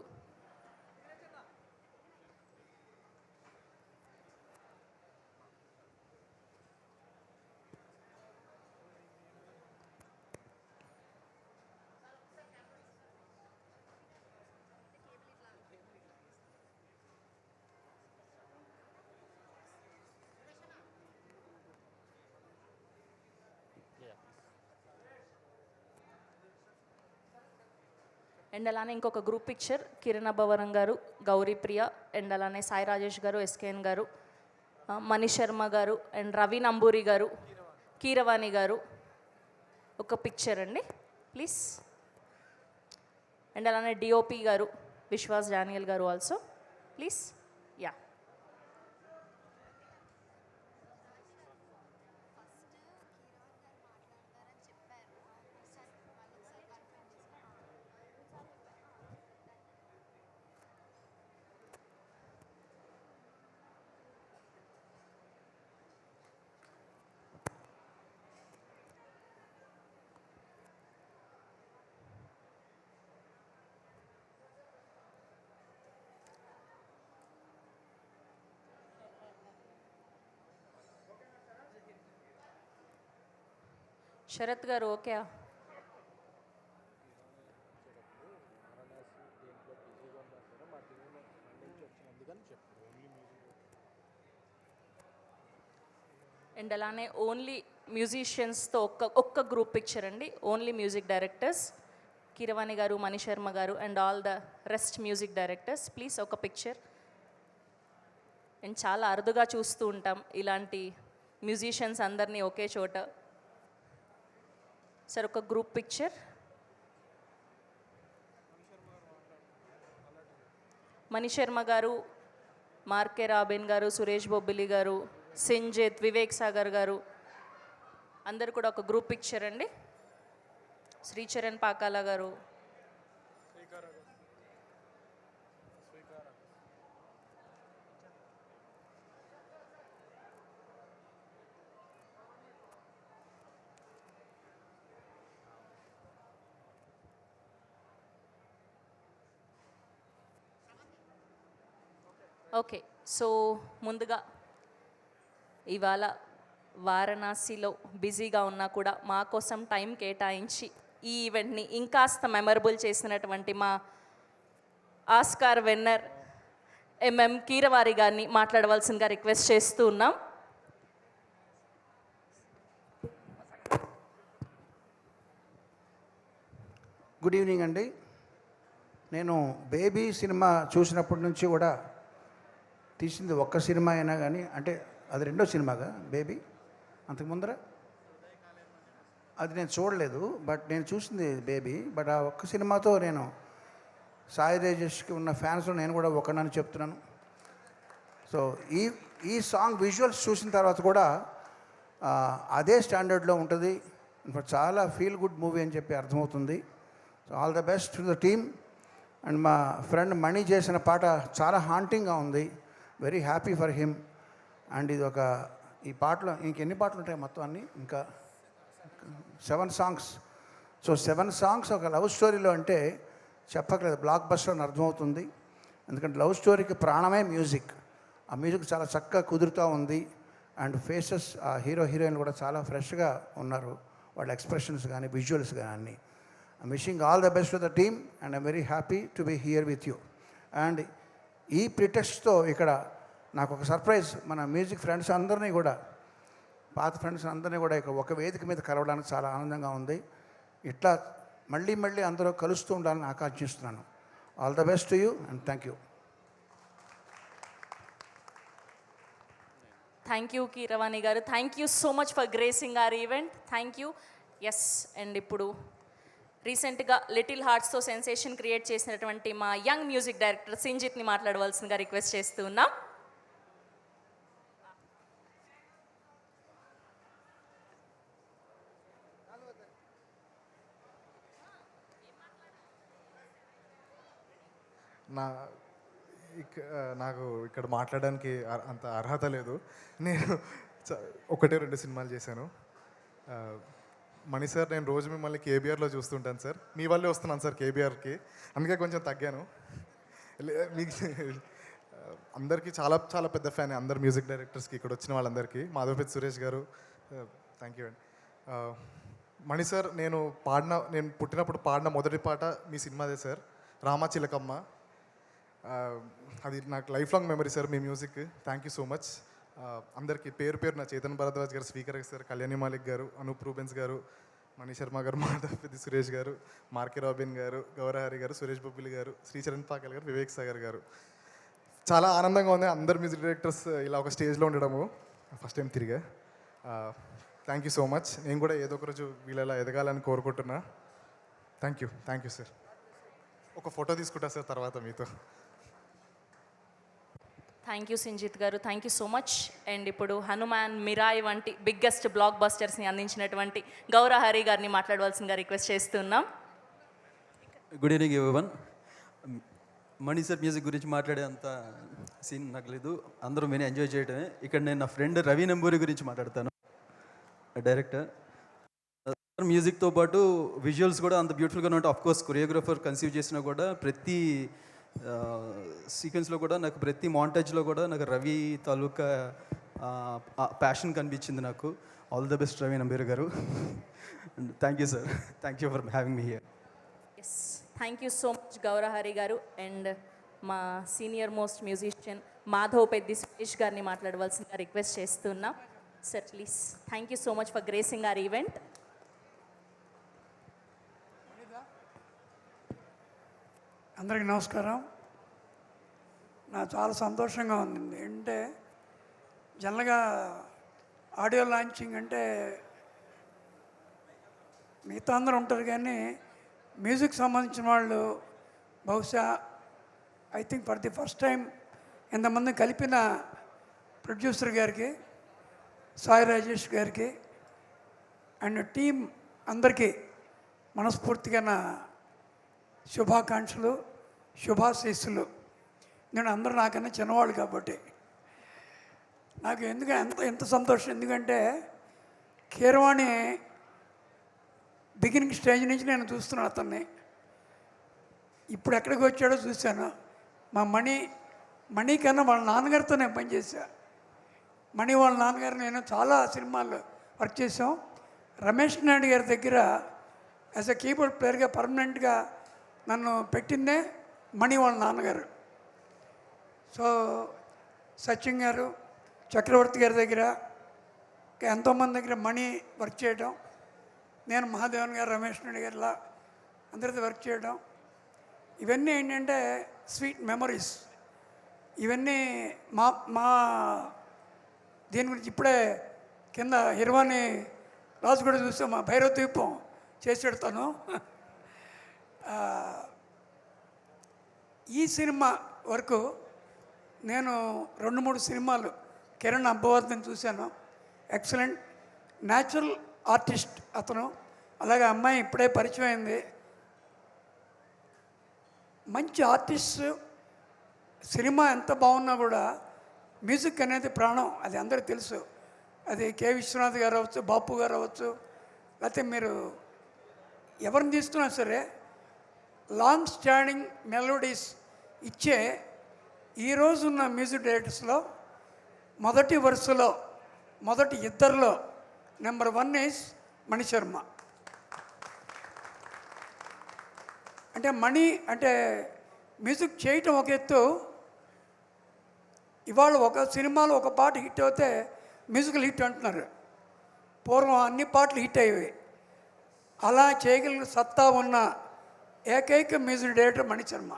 అండ్ అలానే ఇంకొక గ్రూప్ పిక్చర్ కిరణ్ అబ్బవరం గారు, గౌరీ ప్రియ, అండ్ అలానే సాయి రాజేష్ గారు, ఎస్కేఎన్ గారు, మణి శర్మ గారు, అండ్ రవి నంబూరి గారు, కీరవాణి గారు. ఒక పిక్చర్ అండి ప్లీజ్. అండ్ అలానే డిఓపి గారు, విశ్వాస్ డానియల్ గారు ఆల్సో ప్లీజ్. యా, శరత్ గారు ఓకే? అండ్ అలానే ఓన్లీ మ్యూజిషియన్స్తో ఒక్క గ్రూప్ పిక్చర్ అండి. ఓన్లీ మ్యూజిక్ డైరెక్టర్స్ కీరవాణి గారు, మణి శర్మ గారు and all the rest music directors please ఒక పిక్చర్. అండ్ చాలా అరుదుగా చూస్తూ ఉంటాం ఇలాంటి మ్యూజిషియన్స్ అందరినీ ఒకే చోట. సార్ ఒక గ్రూప్ పిక్చర్. మణి శర్మ గారు, మార్కే రాబిన్ గారు, సురేష్ బొబ్బిలి గారు, సింజిత్, వివేక్ సాగర్ గారు అందరు కూడా ఒక గ్రూప్ పిక్చర్ అండి. శ్రీచరణ్ పాకాల గారు, ఓకే. సో ముందుగా ఇవాళ వారణాసిలో బిజీగా ఉన్నా కూడా మా కోసం టైం కేటాయించి ఈ ఈవెంట్ని ఇంకాస్త మెమరబుల్ చేసినటువంటి మా ఆస్కార్ విన్నర్ ఎంఎం కీరవారి గారిని మాట్లాడవలసిందిగా రిక్వెస్ట్ చేస్తూ ఉన్నాం. గుడ్ ఈవినింగ్ అండి. నేను బేబీ సినిమా చూసినప్పటి నుంచి కూడా తీసింది ఒక్క సినిమా అయినా కానీ, అంటే అది రెండో సినిమాగా బేబీ, అంతకు ముందర అది నేను చూడలేదు, బట్ నేను చూసింది బేబీ. బట్ ఆ ఒక్క సినిమాతో నేను సాయి రాజేష్కి ఉన్న ఫ్యాన్స్లో నేను కూడా ఒకనని చెప్తున్నాను. సో ఈ సాంగ్ విజువల్స్ చూసిన తర్వాత కూడా అదే స్టాండర్డ్లో ఉంటుంది. ఇన్ఫాక్ట్ చాలా ఫీల్ గుడ్ మూవీ అని చెప్పి అర్థమవుతుంది. So all the best to the team. And మా ఫ్రెండ్ మణి చేసిన పాట చాలా హాంటింగ్గా ఉంది. Very happy for him. And ఇది ఈ పాటలో ఇంకెన్ని పాటలు ఉంటాయి మొత్తం అన్నీ, ఇంకా 7 సాంగ్స్. సో 7 సాంగ్స్ ఒక లవ్ స్టోరీలో అంటే చెప్పట్లేదు, బ్లాక్ బస్టర్ అని అర్థమవుతుంది. ఎందుకంటే లవ్ స్టోరీకి ప్రాణమే మ్యూజిక్. ఆ మ్యూజిక్ చాలా చక్కగా కుదురుతూ ఉంది. అండ్ ఫేసెస్ ఆ హీరో హీరోయిన్ కూడా చాలా ఫ్రెష్గా ఉన్నారు, వాళ్ళ ఎక్స్ప్రెషన్స్ కానీ విజువల్స్ కానీ అన్నీ. I'm wishing all the best to the team and I'm very happy to be here with you. And ఈ ప్రిటెక్స్ట్తో ఇక్కడ నాకు ఒక సర్ప్రైజ్, మన మ్యూజిక్ ఫ్రెండ్స్ అందరినీ కూడా, పాత ఫ్రెండ్స్ అందరినీ కూడా ఇక ఒక వేదిక మీద కలవడానికి చాలా ఆనందంగా ఉంది. ఇట్లా మళ్ళీ మళ్ళీ అందరూ కలుస్తూ ఉండాలని ఆకాంక్షిస్తున్నాను. All the best to you and thank you. Thank you Keeravani గారు. Thank you so much for gracing our event. Thank you. Yes, and ఇప్పుడు రీసెంట్గా లిటిల్ హార్ట్స్తో సెన్సేషన్ క్రియేట్ చేసినటువంటి మా యంగ్ మ్యూజిక్ డైరెక్టర్ సింజిత్ని మాట్లాడవలసిందిగా రిక్వెస్ట్ చేస్తూ ఉన్నాం. నాకు ఇక్కడ మాట్లాడడానికి అంత అర్హత లేదు. నేను ఒకటే 2 సినిమాలు చేశాను. మణి సార్, నేను రోజు మిమ్మల్ని కేబీఆర్లో చూస్తుంటాను సార్. మీ వల్లే వస్తున్నాను సార్ కేబీఆర్కి, అందుకే కొంచెం తగ్గాను. మీకు అందరికీ చాలా చాలా పెద్ద ఫ్యాన్, అందరు మ్యూజిక్ డైరెక్టర్స్కి, ఇక్కడ వచ్చిన వాళ్ళందరికీ. మాధవపతి సురేష్ గారు, థ్యాంక్ యూ అండి. మణి సార్, నేను పుట్టినప్పుడు పాడిన మొదటి పాట మీ సినిమాదే సార్, రామా చిలకమ్మ. అది నాకు life long memory sir me music. Thank you so much. అందరికీ పేరు పేరు నా చైతన్ భరద్వాజ్ గారు, స్పీకర్ సార్, కళ్యాణి మాలిక్ గారు, అనూప్ రూబెన్స్ గారు, మణి శర్మ గారు, మాధవపతి సురేష్ గారు, మార్కే రాబిన్ గారు, గౌరహరి గారు, సురేష్ బొబ్బిలి గారు, శ్రీచరణ్ పాకల్ గారు, వివేక్ సాగర్ గారు. చాలా ఆనందంగా ఉంది అందరు మ్యూజిక్ డైరెక్టర్స్ ఇలా ఒక స్టేజ్లో ఉండడము. ఫస్ట్ టైం తిరిగా. Thank you so much. నేను కూడా ఏదో ఒక రోజు వీళ్ళలా ఎదగాలని కోరుకుంటున్నా. Thank you sir. ఒక ఫోటో తీసుకుంటా సార్ తర్వాత మీతో. థ్యాంక్ యూ సింజిత్ గారు. Thank you so much. And ఇప్పుడు హనుమాన్, మిరాయ్ వంటి బిగ్గెస్ట్ బ్లాక్ బస్టర్స్ని అందించినటువంటి గౌరహరి గారిని మాట్లాడవలసిందిగా రిక్వెస్ట్ చేస్తున్నాం. Good evening everyone. Mani sir music గురించి మాట్లాడే అంత సీన్ నాకు లేదు, అందరూ విని ఎంజాయ్ చేయడమే. ఇక్కడ నేను నా ఫ్రెండ్ రవి నంబూరి గురించి మాట్లాడతాను, డైరెక్టర్. మ్యూజిక్తో పాటు విజువల్స్ కూడా అంత బ్యూటిఫుల్గా ఉంటాయి. ఆఫ్కోర్స్ కొరియోగ్రాఫర్ కన్సీవ్ చేసినా కూడా ప్రతి సీక్వెన్స్లో కూడా నాకు, ప్రతి మాంటేజ్లో కూడా నాకు రవి తాలూకా ప్యాషన్ కనిపించింది నాకు. All the best Ravi Namburi గారు. Thank you sir. Thank you for having me here. Yes, thank you so much Gowrahari గారు. అండ్ మా senior most musician Madhavapeddi Suresh గారిని మాట్లాడవలసిందిగా రిక్వెస్ట్ చేస్తున్నాం. Sir please. Thank you so much for gracing our event. అందరికీ నమస్కారం. నాకు చాలా సంతోషంగా ఉంది. అంటే జనరల్గా ఆడియో లాంచింగ్ అంటే మిగతా అందరూ ఉంటారు, కానీ మ్యూజిక్ సంబంధించిన వాళ్ళు బహుశా I think for the first time ఇంతమంది కలిపిన ప్రొడ్యూసర్ గారికి, సాయి రాజేష్ గారికి అండ్ టీం అందరికీ మనస్ఫూర్తిగా నా శుభాకాంక్షలు, శుభాశీస్సులు. నేను అందరూ నాకన్నా చిన్నవాళ్ళు కాబట్టి నాకు ఎంత సంతోషం. ఎందుకంటే కీరవాణి బిగినింగ్ స్టేజ్ నుంచి నేను చూస్తున్నాను అతన్ని. ఇప్పుడు ఎక్కడికి వచ్చాడో చూశాను. మా మణి కన్నా వాళ్ళ నాన్నగారితో నేను పనిచేశా. మణి వాళ్ళ నాన్నగారు నేను చాలా సినిమాల్లో వర్క్ చేసాం. రమేష్ నాయుడు గారి దగ్గర యాజ్ ఎ కీబోర్డ్ ప్లేయర్గా పర్మనెంట్గా నన్ను పెట్టిందే మణి వాళ్ళ నాన్నగారు. సో సచిన్ గారు, చక్రవర్తి గారి దగ్గర, ఎంతోమంది దగ్గర మణి వర్క్ చేయడం, నేను మహాదేవన్ గారు, రమేష్ నాయుడు గారిలా అందరితో వర్క్ చేయడం, ఇవన్నీ ఏంటంటే స్వీట్ మెమరీస్. ఇవన్నీ మా దీని గురించి ఇప్పుడే కింద హిర్వాణి రాజు కూడా చూస్తే మా భైరవ ద్వీపం చేసి పెడతాను. ఈ సినిమా వరకు నేను 2-3 సినిమాలు కిరణ్ అబ్బవర్ధన్ చూశాను. ఎక్సలెంట్ న్యాచురల్ ఆర్టిస్ట్ అతను. అలాగే అమ్మాయి ఇప్పుడే పరిచయం అయింది. మంచి ఆర్టిస్ట్. సినిమా ఎంత బాగున్నా కూడా మ్యూజిక్ అనేది ప్రాణం, అది అందరికీ తెలుసు. అది కె విశ్వనాథ్ గారు అవ్వచ్చు, బాపు గారు అవ్వచ్చు, లేకపోతే మీరు ఎవరిని తీసుకున్నా సరే లాంగ్ స్టాండింగ్ మెలోడీస్ ఇచ్చే ఈరోజున్న మ్యూజిక్ డైరెక్టర్స్లో మొదటి వరుసలో, మొదటి ఇద్దరిలో నెంబర్ 1 ఈజ్ మణి శర్మ. అంటే మణి అంటే మ్యూజిక్ చేయటం ఒక ఎత్తు, ఇవాళ ఒక సినిమాలో ఒక పాట హిట్ అవుతే మ్యూజికల్ హిట్ అంటున్నారు. పూర్వం అన్ని పాటలు హిట్ అయ్యేవి. అలా చేయగలిగిన సత్తా ఉన్న ఏకైక మ్యూజిక్ డైరెక్టర్ మణిశర్మ.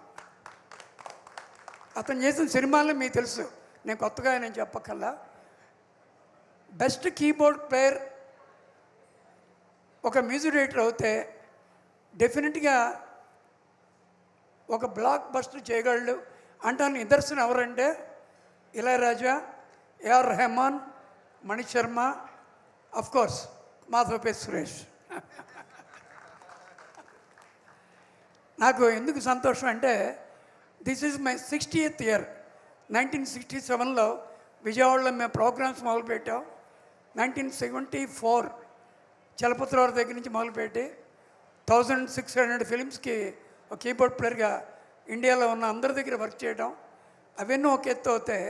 అతను చేసిన సినిమాలు మీకు తెలుసు, నేను కొత్తగా నేను చెప్పక్కల్లా. బెస్ట్ కీబోర్డ్ ప్లేయర్ ఒక మ్యూజిక్ డైరెక్టర్ అవుతే డెఫినెట్గా ఒక బ్లాక్ బస్టర్ చేయగలడు అంటాను. నిదర్శనం ఎవరంటే ఇళయరాజా, ఏఆర్ రెహమాన్, మణిశర్మ, అఫ్కోర్స్ మాధవపేట సురేష్. నాకు ఎందుకు సంతోషం అంటే this is my 60th year. 1967లో విజయవాడలో మేము ప్రోగ్రామ్స్ మొదలుపెట్టాం. 1974 చలపతిరావు దగ్గర నుంచి మొదలుపెట్టి 1600 ఫిలిమ్స్కి ఒక కీబోర్డ్ ప్లేయర్గా ఇండియాలో ఉన్న అందరి దగ్గర వర్క్ చేయడం, అవన్నీ ఒక ఎత్తు అవుతాయి.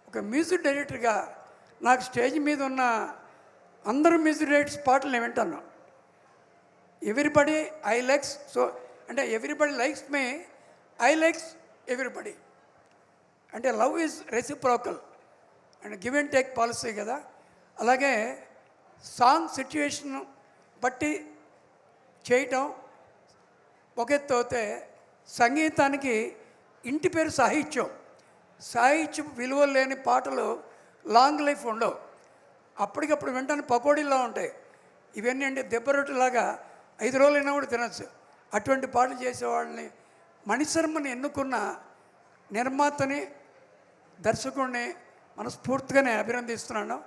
ఒక మ్యూజిక్ డైరెక్టర్గా నాకు స్టేజ్ మీద ఉన్న అందరూ మ్యూజిక్ డైరెక్టర్స్ పాటలు నేను వింటాను. ఎవ్రీబడి ఐ లైక్స్, సో అంటే everybody likes me, I likes everybody. అంటే love is reciprocal and give and take policy కదా. అలాగే సాంగ్ సిచ్యువేషన్ బట్టి చేయటం ఒక ఎత్తు అవుతే, సంగీతానికి ఇంటి పేరు సాహిత్యం. సాహిత్యం విలువలు లేని పాటలు లాంగ్ లైఫ్ ఉండవు. అప్పటికప్పుడు వెంటనే పకోడీలా ఉంటాయి. ఇవన్నీ అంటే దెబ్బరొట్టులాగా 5 రోజులైనా కూడా తినచ్చు. అటువంటి పాటలు చేసేవాళ్ళని మణిశర్మని ఎన్నుకున్న నిర్మాతని, దర్శకుడిని మనస్ఫూర్తిగా నేను అభినందిస్తున్నాను.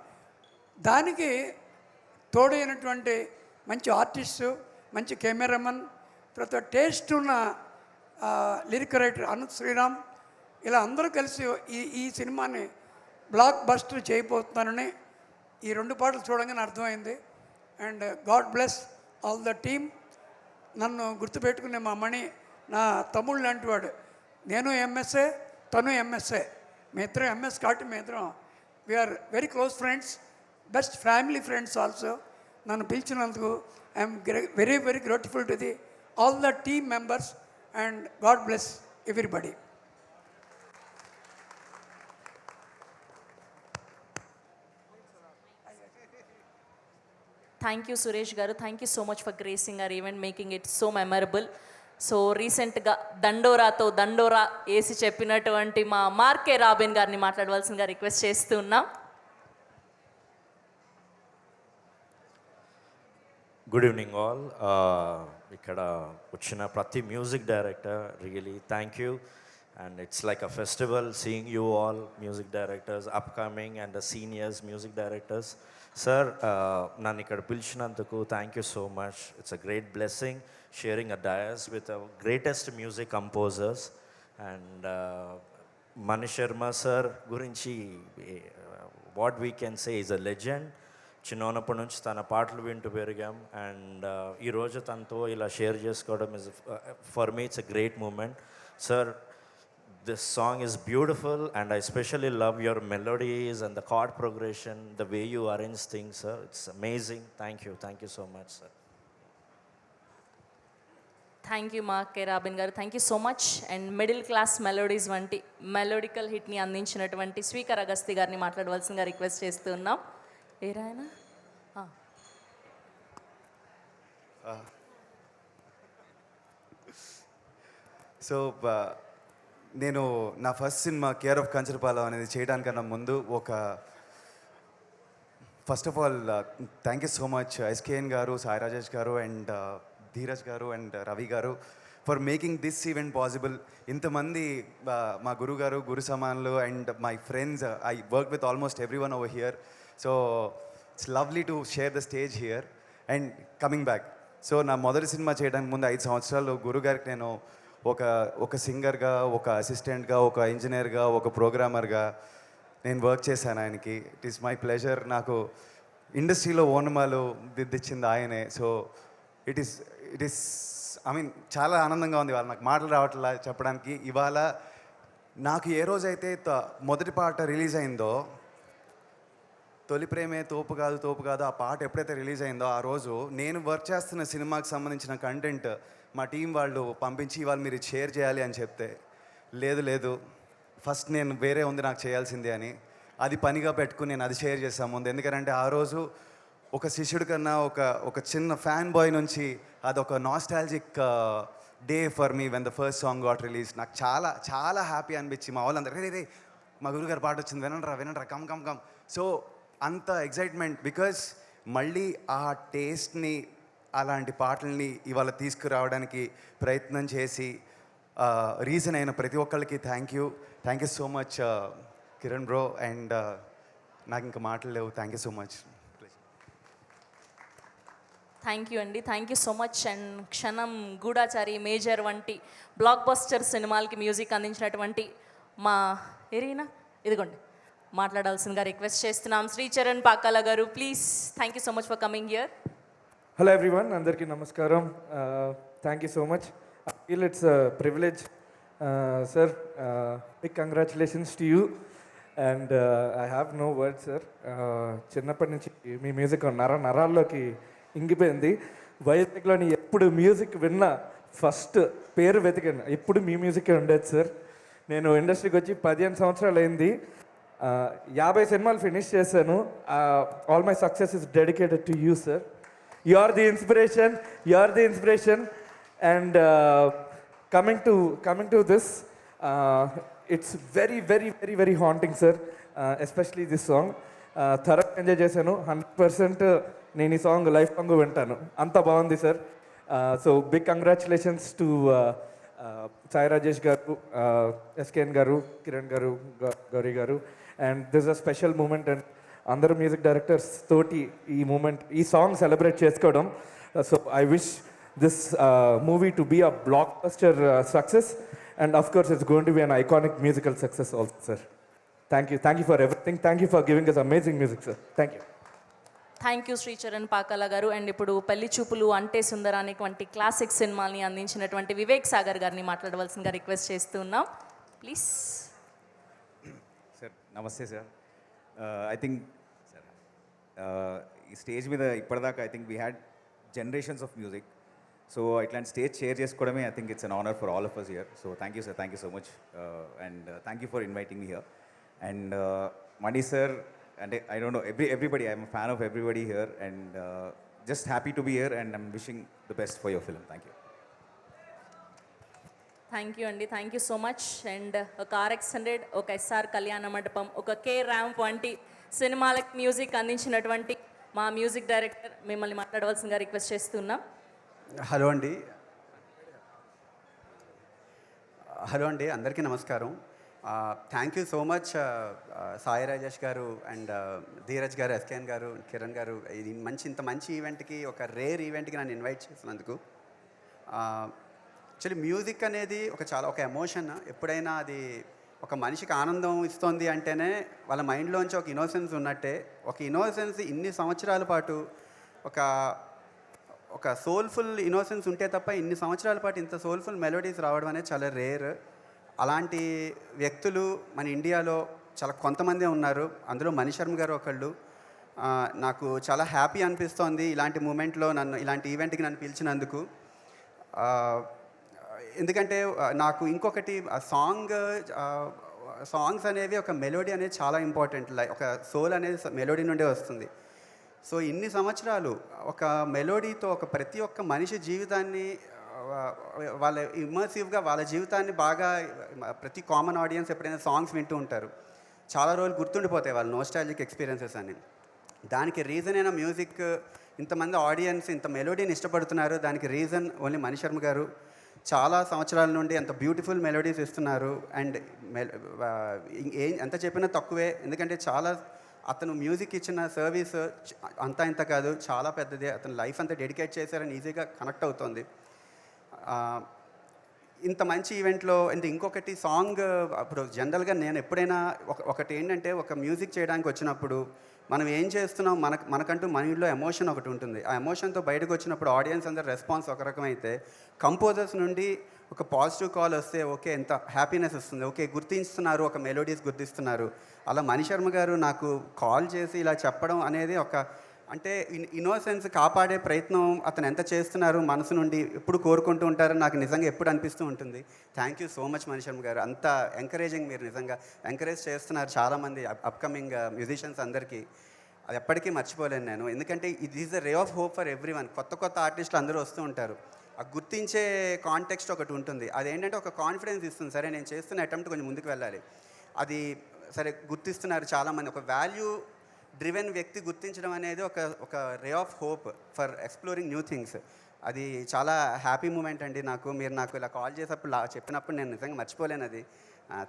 దానికి తోడైనటువంటి మంచి ఆర్టిస్టు, మంచి కెమెరామన్, తర్వాత టేస్ట్ ఉన్న లిరిక్ రైటర్ అనంత్ శ్రీరామ్, ఇలా అందరూ కలిసి ఈ సినిమాని బ్లాక్ బస్టర్ చేయబోతున్నానని ఈ 2 పాటలు చూడగానే అర్థమైంది. And God bless all the team. నన్ను గుర్తుపెట్టుకునే మా మణి నా తమ్ముళ్ళు లాంటి వాడు. నేను ఎంఎస్ఏ, తను ఎంఎస్ఏ, మీ ఇద్దరం ఎంఎస్ కాబట్టి మీ ఇద్దరం we are very close friends, best family friends also. నన్ను పిలిచినందుకు I'm very very grateful to the all the team members and God bless everybody. Thank you Suresh గారు. Thank you so much for gracing our event, making it so memorable. So రీసెంట్గా దండోరాతో దండోరా వేసి చెప్పినటువంటి మా మార్కే robin గారిని మాట్లాడవలసిందిగా రిక్వెస్ట్ చేస్తూ ఉన్నాం. Good evening all. ఇక్కడ వచ్చిన ప్రతి music director really thank you. And it's like a festival seeing you all music directors upcoming and the seniors music directors. Sir, నన్ను ఇక్కడ పిలిచినందుకు thank you so much. It's a great blessing sharing a dais with greatest music composers. And Mani Sharma sir గురించి what we can say is a legend. చిన్నప్పటి నుంచి తన పాటలు వింటూ పెరిగాం. అండ్ ఈరోజు తనతో ఇలా షేర్ చేసుకోవడం is for me it's a great moment. Sir, this song is beautiful and I especially love your melodies and the chord progression, the way you arrange things, sir. It's amazing. Thank you so much, sir. Thank you Mark K Robin గారు. Thank you so much. And middle class melodies వంటి melodical హిట్ని అందించినటువంటి speaker Agasti గారిని మాట్లాడవలసిందిగా request చేస్తూ ఉన్నాం. ఏరాయన so నేను నా first cinema care of Kancharapalem అనేది చేయడానికన్నా ముందు first of all thank you so much SKN గారు, సాయి రాజేష్ గారు అండ్ ధీరజ్ గారు అండ్ రవి గారు for making this event possible. ఇంతమంది మా గురువు గారు, గురు సమానులు and my friends, I work with almost every one over here. So it's lovely to share the stage here and coming back. So నా మొదటి సినిమా చేయడానికి ముందు 5 సంవత్సరాలు గురుగారికి నేను ఒక సింగర్గా, ఒక అసిస్టెంట్గా, ఒక ఇంజనీర్గా, ఒక ప్రోగ్రామర్గా నేను వర్క్ చేశాను ఆయనకి. It is my pleasure. నాకు ఇండస్ట్రీలో ఓనమాలు దిద్దిచ్చింది ఆయనే. So it is I mean చాలా ఆనందంగా ఉంది. వాళ్ళు నాకు మాటలు రావట్లా చెప్పడానికి. ఇవాళ నాకు ఏ రోజైతే మొదటి పాట రిలీజ్ అయిందో, తొలి ప్రేమే తోపు కాదు ఆ పాట ఎప్పుడైతే రిలీజ్ అయిందో ఆ రోజు నేను వర్క్ చేస్తున్న సినిమాకి సంబంధించిన కంటెంట్ మా టీం వాళ్ళు పంపించి ఇవాళ మీరు షేర్ చేయాలి అని చెప్తే, లేదు ఫస్ట్ నేను వేరే ఉంది నాకు చేయాల్సిందే అని అది పనిగా పెట్టుకుని నేను అది షేర్ చేశాను ముందు. ఎందుకంటే ఆ రోజు ఒక శిష్యుడి కన్నా ఒక చిన్న ఫ్యాన్ బాయ్ నుంచి అదొక nostalgic day for me when the first song got release. నాకు చాలా చాలా హ్యాపీ అనిపించి మా వాళ్ళందరూ రే మా గురుగారు పాట వచ్చింది వినండ్రా కమ్ కమ్ కమ్. సో అంత ఎగ్జైట్మెంట్ బికాజ్ మళ్ళీ ఆ టేస్ట్ని అలాంటి పాటల్ని ఇవాళ తీసుకురావడానికి ప్రయత్నం చేసి రీజన్ అయిన ప్రతి ఒక్కళ్ళకి thank you so much Kiran bro. And నాకు ఇంకా మాటలు లేవు. Thank you so much. Thank you అండి, thank you so much. And Kshanam, Goodachari, Major వంటి బ్లాక్ బస్టర్ సినిమాలకి మ్యూజిక్ అందించినటువంటి మా ఎరీనా ఇదిగోండి మాట్లాడాల్సిందిగా రిక్వెస్ట్ చేస్తున్నాం. శ్రీచరణ్ పాకాల గారు, please. Thank you so much for coming here. Hello everyone, అందరికీ నమస్కారం. Thank you so much. I feel it's privilege sir. Big congratulations to you and I have no word sir. చిన్నప్పటి నుంచి మీ music నరాల్లోకి ఇంగిపోయింది. వైజాగ్లోని ఎప్పుడు music విన్నా first పేరు వెతికాను, ఎప్పుడు మీ మ్యూజికే ఉండేది సార్. నేను ఇండస్ట్రీకి వచ్చి 15 సంవత్సరాలు అయింది. 50 సినిమాలు ఫినిష్ చేశాను. All my success is dedicated to you sir. You are the inspiration. And coming to this, it's very haunting sir, especially this song. Tarak enjoy చేశాను. 100% నేను ఈ సాంగ్ లైఫ్ లాంగ్ వింటాను, అంత బాగుంది sir. So big congratulations to Sai Rajesh గారు, SKN గారు, కిరణ్ గారు, గౌరీ గారు. And this a special moment. And అందరూ మ్యూజిక్ డైరెక్టర్స్ తోటి ఈ సాంగ్ సెలబ్రేట్ చేసుకోవడం. So I wish this movie to be a blockbuster success. And of course it's going to be an iconic musical success also sir. Thank you for everything. Thank you for giving us amazing music sir. Thank you. Thank you Sricharan Pakala గారు. And ఇప్పుడు పెళ్లి చూపులు, అంటే సుందరానికి వంటి classic సినిమాల్ని అందించినటువంటి వివేక్ సాగర్ గారిని మాట్లాడవలసిందిగా రిక్వెస్ట్ చేస్తూ ఉన్నాం, ప్లీజ్. సార్ నమస్తే సార్. ఐ థింక్ సార్ ఈ స్టేజ్ మీద ఇప్పటిదాకా I think we had generations of music. So ఇట్లాంటి స్టేజ్ షేర్ చేసుకోవడమే I think it's an honour for all of us here. So thank you sir, thank you so much. And thank you for inviting me here. And Mani sir, and I don't know, everybody, I'm a fan of everybody here, and just happy to be here, and I'm wishing the best for your film. Thank you. Thank you అండి, thank you so much. And ఒక RX100, ఒక SR కళ్యాణ మండపం, ఒక K ramp వంటి సినిమాలకు music అందించినటువంటి మా మ్యూజిక్ డైరెక్టర్ మిమ్మల్ని మాట్లాడవలసిందిగా రిక్వెస్ట్ చేస్తున్నాం. హలో అండి, అందరికీ నమస్కారం. Thank you so much Sai Rajesh గారు అండ్ ధీరజ్ గారు, ఎస్కేఎన్ గారు, కిరణ్ గారు, ఇది ఇంత మంచి ఈవెంట్కి, ఒక రేర్ ఈవెంట్కి నన్ను ఇన్వైట్ చేసినందుకు. యాక్చువల్లీ మ్యూజిక్ అనేది ఒక ఎమోషన్. ఎప్పుడైనా అది ఒక మనిషికి ఆనందం ఇస్తుంది అంటేనే వాళ్ళ మైండ్లోంచి ఒక ఇన్నోసెన్స్ ఉన్నట్టే. ఒక ఇన్నోసెన్స్ ఇన్ని సంవత్సరాల పాటు ఒక సోల్ఫుల్ ఇన్నోసెన్స్ ఉంటే తప్ప ఇన్ని సంవత్సరాల పాటు ఇంత సోల్ఫుల్ మెలోడీస్ రావడం అనేది చాలా రేర్. అలాంటి వ్యక్తులు మన ఇండియాలో చాలా కొంతమందే ఉన్నారు. అందులో మణి శర్మ గారు ఒకళ్ళు. నాకు చాలా హ్యాపీ అనిపిస్తోంది ఇలాంటి మూమెంట్లో ఇలాంటి ఈవెంట్కి నన్ను పిలిచినందుకు. ఎందుకంటే నాకు ఇంకొకటి సాంగ్స్ అనేవి, ఒక మెలోడీ అనేది చాలా ఇంపార్టెంట్. ఒక సోల్ అనేది మెలోడీ నుండే వస్తుంది. సో ఇన్ని సంవత్సరాలు ఒక మెలోడీతో ప్రతి ఒక్క మనిషి జీవితాన్ని, వాళ్ళ ఇమ్మర్సివ్గా వాళ్ళ జీవితాన్ని బాగా, ప్రతి కామన్ ఆడియన్స్ ఎప్పుడైనా సాంగ్స్ వింటూ ఉంటారు, చాలా రోజులు గుర్తుండిపోతాయి వాళ్ళ నోస్టాలజిక్ ఎక్స్పీరియన్సెస్ అని. దానికి రీజన్ అయిన మ్యూజిక్, ఇంతమంది ఆడియన్స్ ఇంత మెలోడీని ఇష్టపడుతున్నారు, దానికి రీజన్ ఓన్లీ మణి శర్మ గారు. చాలా సంవత్సరాల నుండి అంత బ్యూటిఫుల్ మెలోడీస్ ఇస్తున్నారు. అండ్ ఎంత చెప్పినా తక్కువే, ఎందుకంటే అతను మ్యూజిక్ ఇచ్చిన సర్వీస్ అంతా ఇంత కాదు, చాలా పెద్దది. అతను లైఫ్ అంతా డెడికేట్ చేశారని ఈజీగా కనెక్ట్ అవుతుంది. ఇంత మంచి ఈవెంట్లో ఇంకొకటి సాంగ్, అప్పుడు జనరల్గా నేను ఎప్పుడైనా ఒకటి ఏంటంటే, ఒక మ్యూజిక్ చేయడానికి వచ్చినప్పుడు మనం ఏం చేస్తున్నాం, మనకంటూ మైండ్లో ఎమోషన్ ఒకటి ఉంటుంది. ఆ ఎమోషన్తో బయటకు వచ్చినప్పుడు ఆడియన్స్ అందరు రెస్పాన్స్ ఒక రకమైతే, కంపోజర్స్ నుండి ఒక పాజిటివ్ కాల్ వస్తే ఓకే ఎంత హ్యాపీనెస్ వస్తుంది, ఓకే గుర్తిస్తున్నారు, ఒక మెలోడీస్ గుర్తిస్తున్నారు. అలా మణి శర్మ గారు నాకు కాల్ చేసి ఇలా చెప్పడం అనేది అంటే ఇన్నోసెన్స్ కాపాడే ప్రయత్నం అతను ఎంత చేస్తున్నారు మనసు నుండి ఎప్పుడు కోరుకుంటూ ఉంటారని నాకు నిజంగా ఎప్పుడు అనిపిస్తూ ఉంటుంది. Thank you so much Mani Sharma గారు. అంత ఎంకరేజింగ్, మీరు నిజంగా ఎంకరేజ్ చేస్తున్నారు చాలామంది అప్కమింగ్ మ్యూజిషియన్స్ అందరికీ. అది ఎప్పటికీ మర్చిపోలేను నేను, ఎందుకంటే ఇది is the ray of hope for every one. కొత్త కొత్త ఆర్టిస్టులు అందరూ వస్తూ ఉంటారు. ఆ గుర్తించే కాంటెక్స్ట్ ఒకటి ఉంటుంది. అదేంటంటే ఒక కాన్ఫిడెన్స్ ఇస్తుంది, సరే నేను చేస్తున్న అటెంప్ట్ కొంచెం ముందుకు వెళ్ళాలి, అది సరే గుర్తిస్తున్నారు చాలామంది. ఒక వాల్యూ డ్రివెన్ వ్యక్తి గుర్తించడం అనేది ఒక ray of hope for exploring new things. అది చాలా హ్యాపీ మూమెంట్ అండి నాకు. మీరు నాకు ఇలా కాల్ చేసినప్పుడు చెప్పినప్పుడు నేను నిజంగా మర్చిపోలేను అది.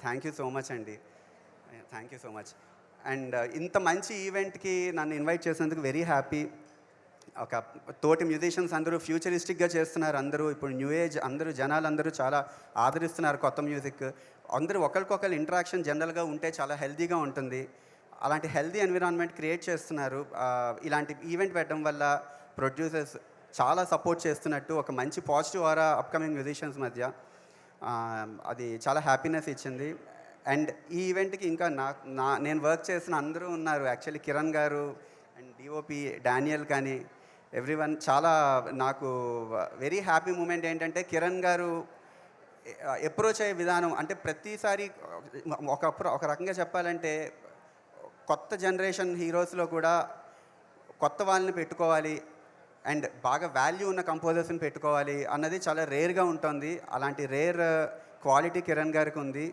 థ్యాంక్ యూ సో మచ్ అండి, thank you so much. And ఇంత మంచి ఈవెంట్కి నన్ను ఇన్వైట్ చేసినందుకు వెరీ హ్యాపీ. ఒక తోటి మ్యూజిషియన్స్ అందరూ ఫ్యూచరిస్టిక్గా చేస్తున్నారు, అందరూ ఇప్పుడు న్యూ ఏజ్, అందరూ జనాలు అందరూ చాలా ఆదరిస్తున్నారు కొత్త మ్యూజిక్. అందరూ ఒకరికొకరు ఇంటరాక్షన్ జనరల్గా ఉంటే చాలా హెల్తీగా ఉంటుంది. అలాంటి హెల్తీ ఎన్విరాన్మెంట్ క్రియేట్ చేస్తున్నారు. ఇలాంటి ఈవెంట్ పెట్టడం వల్ల ప్రొడ్యూసర్స్ చాలా సపోర్ట్ చేస్తున్నట్టు ఒక మంచి పాజిటివ్ ఆరా అప్కమింగ్ మ్యూజిషియన్స్ మధ్య, అది చాలా హ్యాపీనెస్ ఇచ్చింది. అండ్ ఈ ఈవెంట్కి ఇంకా నేను వర్క్ చేసిన అందరూ ఉన్నారు. యాక్చువల్లీ కిరణ్ గారు అండ్ డిఓపి డానియల్ కానీ ఎవ్రీవన్, చాలా నాకు వెరీ హ్యాపీ మూమెంట్ ఏంటంటే కిరణ్ గారు అప్రోచ్ అయ్యే విధానం. అంటే ప్రతిసారి ఒక రకంగా చెప్పాలంటే కొత్త జనరేషన్ హీరోస్లో కూడా కొత్త వాళ్ళని పెట్టుకోవాలి అండ్ బాగా వాల్యూ ఉన్న కంపోజర్స్ని పెట్టుకోవాలి అన్నది చాలా రేర్గా ఉంటుంది. అలాంటి రేర్ క్వాలిటీ కిరణ్ గారికి ఉంది,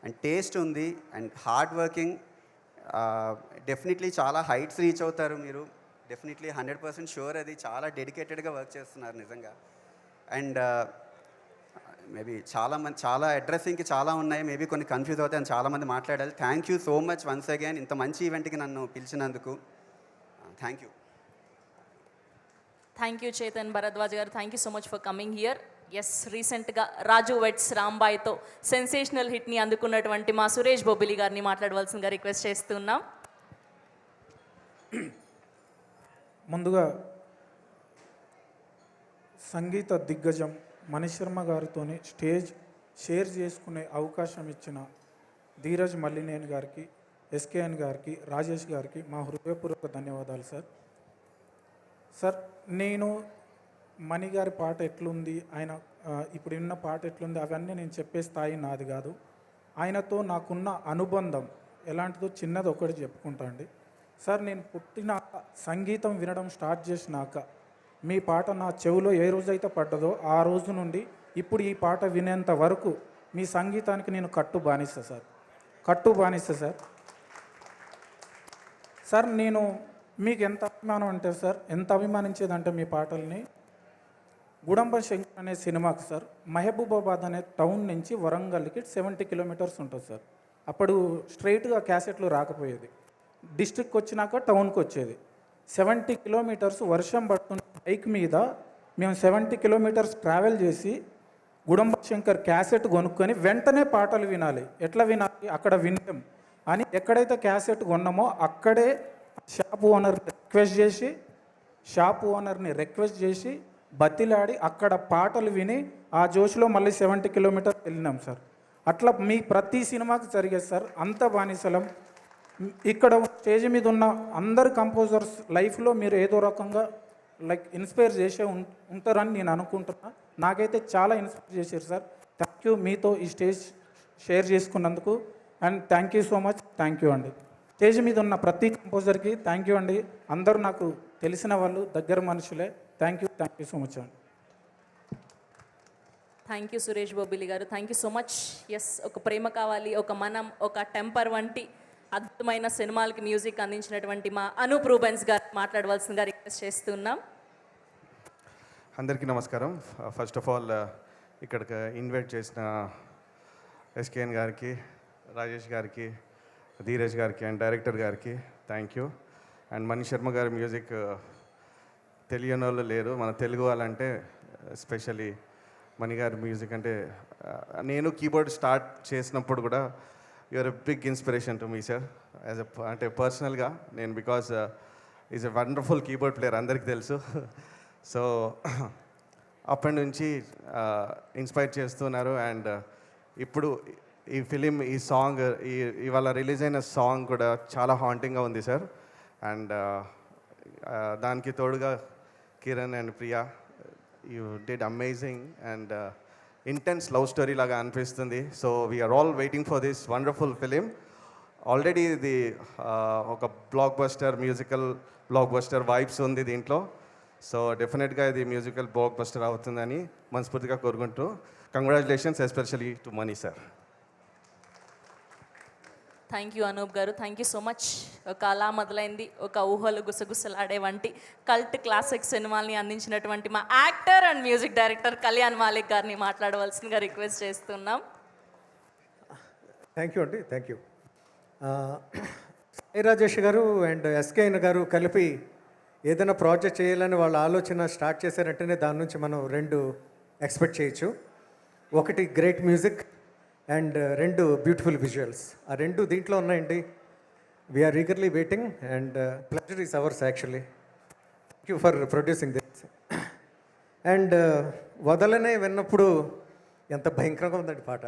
అండ్ టేస్ట్ ఉంది, అండ్ హార్డ్ వర్కింగ్. డెఫినెట్లీ చాలా హైట్స్ రీచ్ అవుతారు మీరు, డెఫినెట్లీ 100% షూర్. అది చాలా డెడికేటెడ్గా వర్క్ చేస్తున్నారు నిజంగా. అండ్ మేబీ చాలా అడ్రస్సింగ్కి చాలా ఉన్నాయి, మేబీ కొన్ని కన్ఫ్యూజ్ అవుతాయని చాలామంది మాట్లాడాలి. Thank you so much once again ఇంత మంచి ఈవెంట్కి నన్ను పిలిచినందుకు. Thank you. Thank you Chetan Bharadwaj garu, thank you so much for coming here. Yes, రీసెంట్గా రాజు వెట్స్ రాంబాయ్తో సెన్సేషనల్ హిట్ని అందుకున్నటువంటి మా సురేష్ బొబ్బిలి గారిని మాట్లాడవలసిందిగా రిక్వెస్ట్ చేస్తున్నాం. ముందుగా సంగీత దిగ్గజం మణిశర్మ గారితోని స్టేజ్ షేర్ చేసుకునే అవకాశం ఇచ్చిన ధీరజ్ మల్లినేని గారికి, ఎస్కేఎన్ గారికి, రాజేష్ గారికి మా హృదయపూర్వక ధన్యవాదాలు సార్. సార్, నేను మణి గారి పాట ఎట్లుంది, ఆయన ఇప్పుడు విన్న పాట ఎట్లుంది, అవన్నీ నేను చెప్పే స్థాయి నాది కాదు. ఆయనతో నాకున్న అనుబంధం ఎలాంటిదో చిన్నది ఒకటి చెప్పుకుంటా అండి. సార్, నేను పుట్టినాక సంగీతం వినడం స్టార్ట్ చేసినాక మీ పాట నా చెవిలో ఏ రోజైతే పడ్డదో ఆ రోజు నుండి ఇప్పుడు ఈ పాట వినేంత వరకు మీ సంగీతానికి నేను కట్టు బానిస్తా సార్. సార్, నేను మీకు ఎంత అభిమానం అంటే సార్, ఎంత అభిమానించేదంటే మీ పాటల్ని, గుడంబ శంకర్ అనే సినిమాకి సార్ మహబూబాబాద్ అనే టౌన్ నుంచి వరంగల్కి 70 కిలోమీటర్స్ ఉంటుంది సార్. అప్పుడు స్ట్రైట్గా క్యాసెట్లు రాకపోయేది, డిస్ట్రిక్ట్కి వచ్చినాక టౌన్కి వచ్చేది. 70 కిలోమీటర్స్ వర్షం పడుతున్న బైక్ మీద మేము 70 కిలోమీటర్స్ ట్రావెల్ చేసి గుడంబ శంకర్ క్యాసెట్ కొనుక్కొని వెంటనే పాటలు వినాలి. ఎట్లా వినాలి, అక్కడ వినలేం అని ఎక్కడైతే క్యాసెట్ కొన్నామో అక్కడే షాప్ ఓనర్ని రిక్వెస్ట్ చేసి బతిలాడి అక్కడ పాటలు విని ఆ జోష్లో మళ్ళీ 70 కిలోమీటర్స్ వెళ్ళినాం సార్. అట్లా మీ ప్రతి సినిమాకి జరిగేది సార్. అంత బానిసలం. ఇక్కడ స్టేజ్ మీద ఉన్న అందరు కంపోజర్స్ లైఫ్లో మీరు ఏదో రకంగా ఇన్స్పైర్ చేసే ఉంటారని నేను అనుకుంటున్నా. నాకైతే చాలా ఇన్స్పైర్ చేశారు సార్. థ్యాంక్ యూ మీతో ఈ స్టేజ్ షేర్ చేసుకున్నందుకు. And thank you so much. Thank you అండి. స్టేజ్ మీద ఉన్న ప్రతి కంపోజర్కి థ్యాంక్ యూ అండి. అందరూ నాకు తెలిసిన వాళ్ళు, దగ్గర మనుషులే. థ్యాంక్ యూ సో మచ్ అండి. థ్యాంక్ యూ సురేష్ బొబ్బిలి గారు, thank you so much. Yes, ఒక ప్రేమ కావాలి, ఒక మనం, ఒక టెంపర్ వంటి అద్భుతమైన సినిమాలకి మ్యూజిక్ అందించినటువంటి మా అనూప్ రూబెన్స్ గారు మాట్లాడవలసిందిగా రిక్వెస్ట్ చేస్తున్నాం. అందరికీ నమస్కారం. ఫస్ట్ ఆఫ్ ఆల్ ఇక్కడికి ఇన్వైట్ చేసిన ఎస్కేఎన్ గారికి, రాజేష్ గారికి, ధీరజ్ గారికి అండ్ డైరెక్టర్ గారికి థ్యాంక్ యూ. అండ్ మణిశర్మ గారి మ్యూజిక్ తెలియని వాళ్ళు లేరు మన తెలుగు వాళ్ళంటే. ఎస్పెషల్లీ మణి గారి మ్యూజిక్ అంటే నేను కీబోర్డ్ స్టార్ట్ చేసినప్పుడు కూడా you're a big inspiration to me sir. అంటే పర్సనల్గా నేను, because is a wonderful keyboard player అందరికీ తెలుసు. సో అప్పటి నుంచి ఇన్స్పైర్ చేస్తున్నారు. అండ్ ఇప్పుడు ఈ ఫిలిం, ఈ సాంగ్, ఇవాళ రిలీజ్ అయిన సాంగ్ కూడా చాలా హాంటింగ్గా ఉంది సార్. అండ్ దానికి తోడుగా Kiran and Priya you did amazing and intense love story లాగా అనిపిస్తుంది. So we're all waiting for this wonderful film. Already ఇది ఒక blockbuster, musical blockbuster vibes ఉంది దీంట్లో. సో డెఫినెట్గా ఇది మ్యూజికల్ బ్లాక్ బస్టర్ అవుతుందని మనస్ఫూర్తిగా కోరుకుంటూ congratulations especially to Mani sir. Thank you Anup గారు, థ్యాంక్ యూ సో మచ్. ఒక అలా మొదలైంది ఒక ఊహలు గుసగుసలాడే వంటి కల్ట్ క్లాసిక్ సినిమాల్ని అందించినటువంటి మా actor and music director Kalyan Malik గారిని మాట్లాడవలసిందిగా రిక్వెస్ట్ చేస్తున్నాం. థ్యాంక్ యూ అండి, థ్యాంక్ యూ. సాయి రాజేష్ గారు అండ్ ఎస్కేఎన్ గారు కలిపి ఏదైనా ప్రాజెక్ట్ చేయాలని వాళ్ళ ఆలోచన స్టార్ట్ చేశారంటేనే దాని నుంచి మనం రెండు ఎక్స్పెక్ట్ చేయొచ్చు. ఒకటి గ్రేట్ మ్యూజిక్ అండ్ రెండు బ్యూటిఫుల్ విజువల్స్. ఆ రెండు దీంట్లో ఉన్నాయండి. We're eagerly waiting and pleasure is ours actually. Thank you for producing this. And వదలనే విన్నప్పుడు ఎంత భయంకరంగా ఉందండి పాట.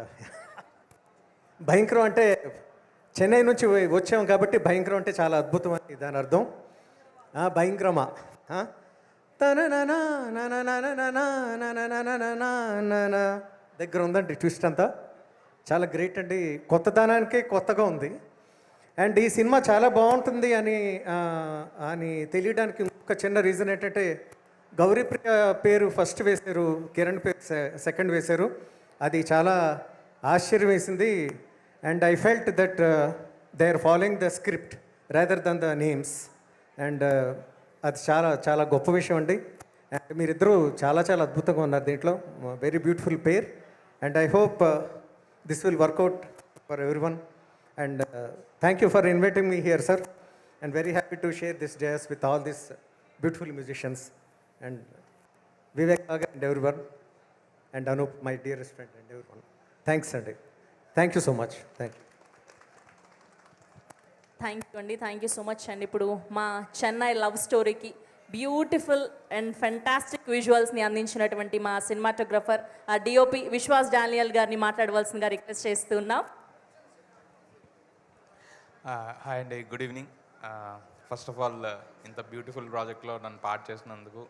భయంకరం అంటే చెన్నై నుంచి వచ్చాం కాబట్టి భయంకరం అంటే చాలా అద్భుతం అని దాని అర్థం. భయంకరమా దగ్గర ఉందండి ట్విస్ట్ అంతా. చాలా గ్రేట్ అండి, కొత్తదనానికే కొత్తగా ఉంది. అండ్ ఈ సినిమా చాలా బాగుంటుంది అని తెలియడానికి ఇంకొక చిన్న రీజన్ ఏంటంటే గౌరీప్రియ పేరు ఫస్ట్ వేశారు, కిరణ్ పేరు సెకండ్ వేశారు. అది చాలా ఆశ్చర్యం వేసింది. And I felt that they are following the script rather than the names. And అది చాలా చాలా గొప్ప విషయం అండి. అండ్ మీరిద్దరూ చాలా చాలా అద్భుతంగా ఉన్నారు దీంట్లో. Very beautiful pair. And I hope this will work out for everyone. And thank you for inviting me here sir. And very happy to share this days with all this beautiful musicians and Vivek and every one and Anoop my dearest friend and every one. Thanks అండి, thank you so much. Thank you. Thank you అండి, thank you so much. And ఇప్పుడు మా Chennai love స్టోరీకి beautiful and fantastic విజువల్స్ని అందించినటువంటి మా cinematographer DOP Vishwas Daniel గారిని మాట్లాడవలసిందిగా request చేస్తున్నాం. హాయ్ అండి, good evening. First of all ఇంత బ్యూటిఫుల్ ప్రాజెక్ట్లో నన్ను పార్ట్ చేసినందుకు,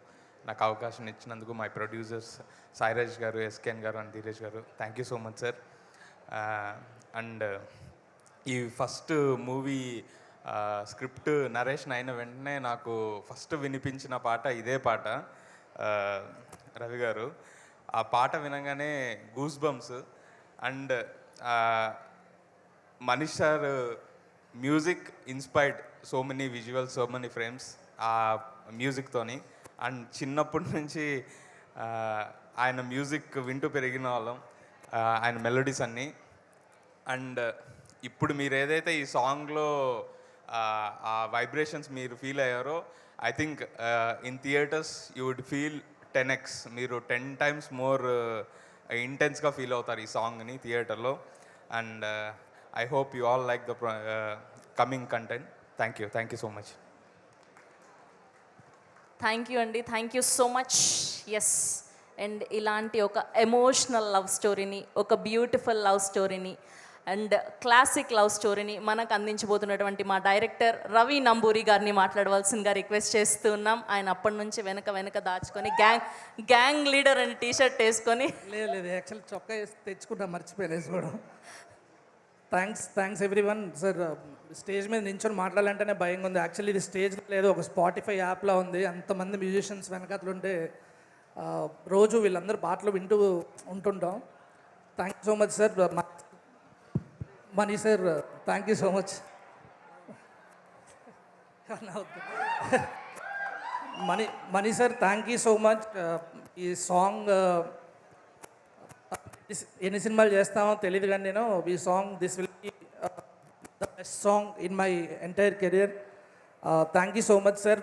నాకు అవకాశం ఇచ్చినందుకు మై ప్రొడ్యూసర్స్ సాయిరాజ్ గారు, ఎస్కేఎన్ గారు అండ్ ధీరజ్ గారు, thank you so much sir. And ఈ ఫస్ట్ మూవీ స్క్రిప్ట్ నరేషన్ అయిన వెంటనే నాకు ఫస్ట్ వినిపించిన పాట ఇదే పాట, రవి గారు. ఆ పాట వినగానే goose bumps. And Manish sir music inspired so many visuals, so many frames ఆ మ్యూజిక్తోని. అండ్ చిన్నప్పటి నుంచి ఆయన మ్యూజిక్ వింటూ పెరిగిన వాళ్ళం, ఆయన మెలోడీస్ అన్నీ. అండ్ ఇప్పుడు మీరు ఏదైతే ఈ సాంగ్లో ఆ వైబ్రేషన్స్ మీరు ఫీల్ అయ్యారో, I think in theatres you would feel 10x. మీరు 10 times మోర్ ఇంటెన్స్గా ఫీల్ అవుతారు ఈ సాంగ్ని థియేటర్లో. And I hope you all like the coming content. Thank you so much. Thank you అండి, thank you so much. Yes, and ఇలాంటి ఒక emotional love స్టోరీని, ఒక బ్యూటిఫుల్ లవ్ స్టోరీని అండ్ క్లాసిక్ లవ్ స్టోరీని మనకు అందించబోతున్నటువంటి మా డైరెక్టర్ రవి నంబూరి గారిని మాట్లాడవలసిందిగా రిక్వెస్ట్ చేస్తున్నాం. ఆయన అప్పటి నుంచి వెనక దాచుకొని గ్యాంగ్ లీడర్ అని టీషర్ట్ వేసుకొని, లేదు యాక్చువల్ చొక్కా వేసి తెచ్చుకుంటా, మర్చిపోయాను వేసుకోవడం. Thanks every one sir. Stage మీద నించొని మాట్లాడాలంటేనే భయంగా ఉంది. యాక్చువల్లీ ఇది స్టేజ్ లేదు, ఒక స్పాటిఫై యాప్లా ఉంది. అంతమంది మ్యూజిషియన్స్ వెనకాతలుంటే రోజు వీళ్ళందరూ పాటలు వింటూ ఉంటుంటాం. Thank you so much sir. Mani sir, thank you so much. Mani sir, thank you so much. ఈ సాంగ్ ఎన్ని సినిమాలు చేస్తామో తెలియదు కానీ నేను ఈ song this will be the best song in my entire career. Thank you so much sir.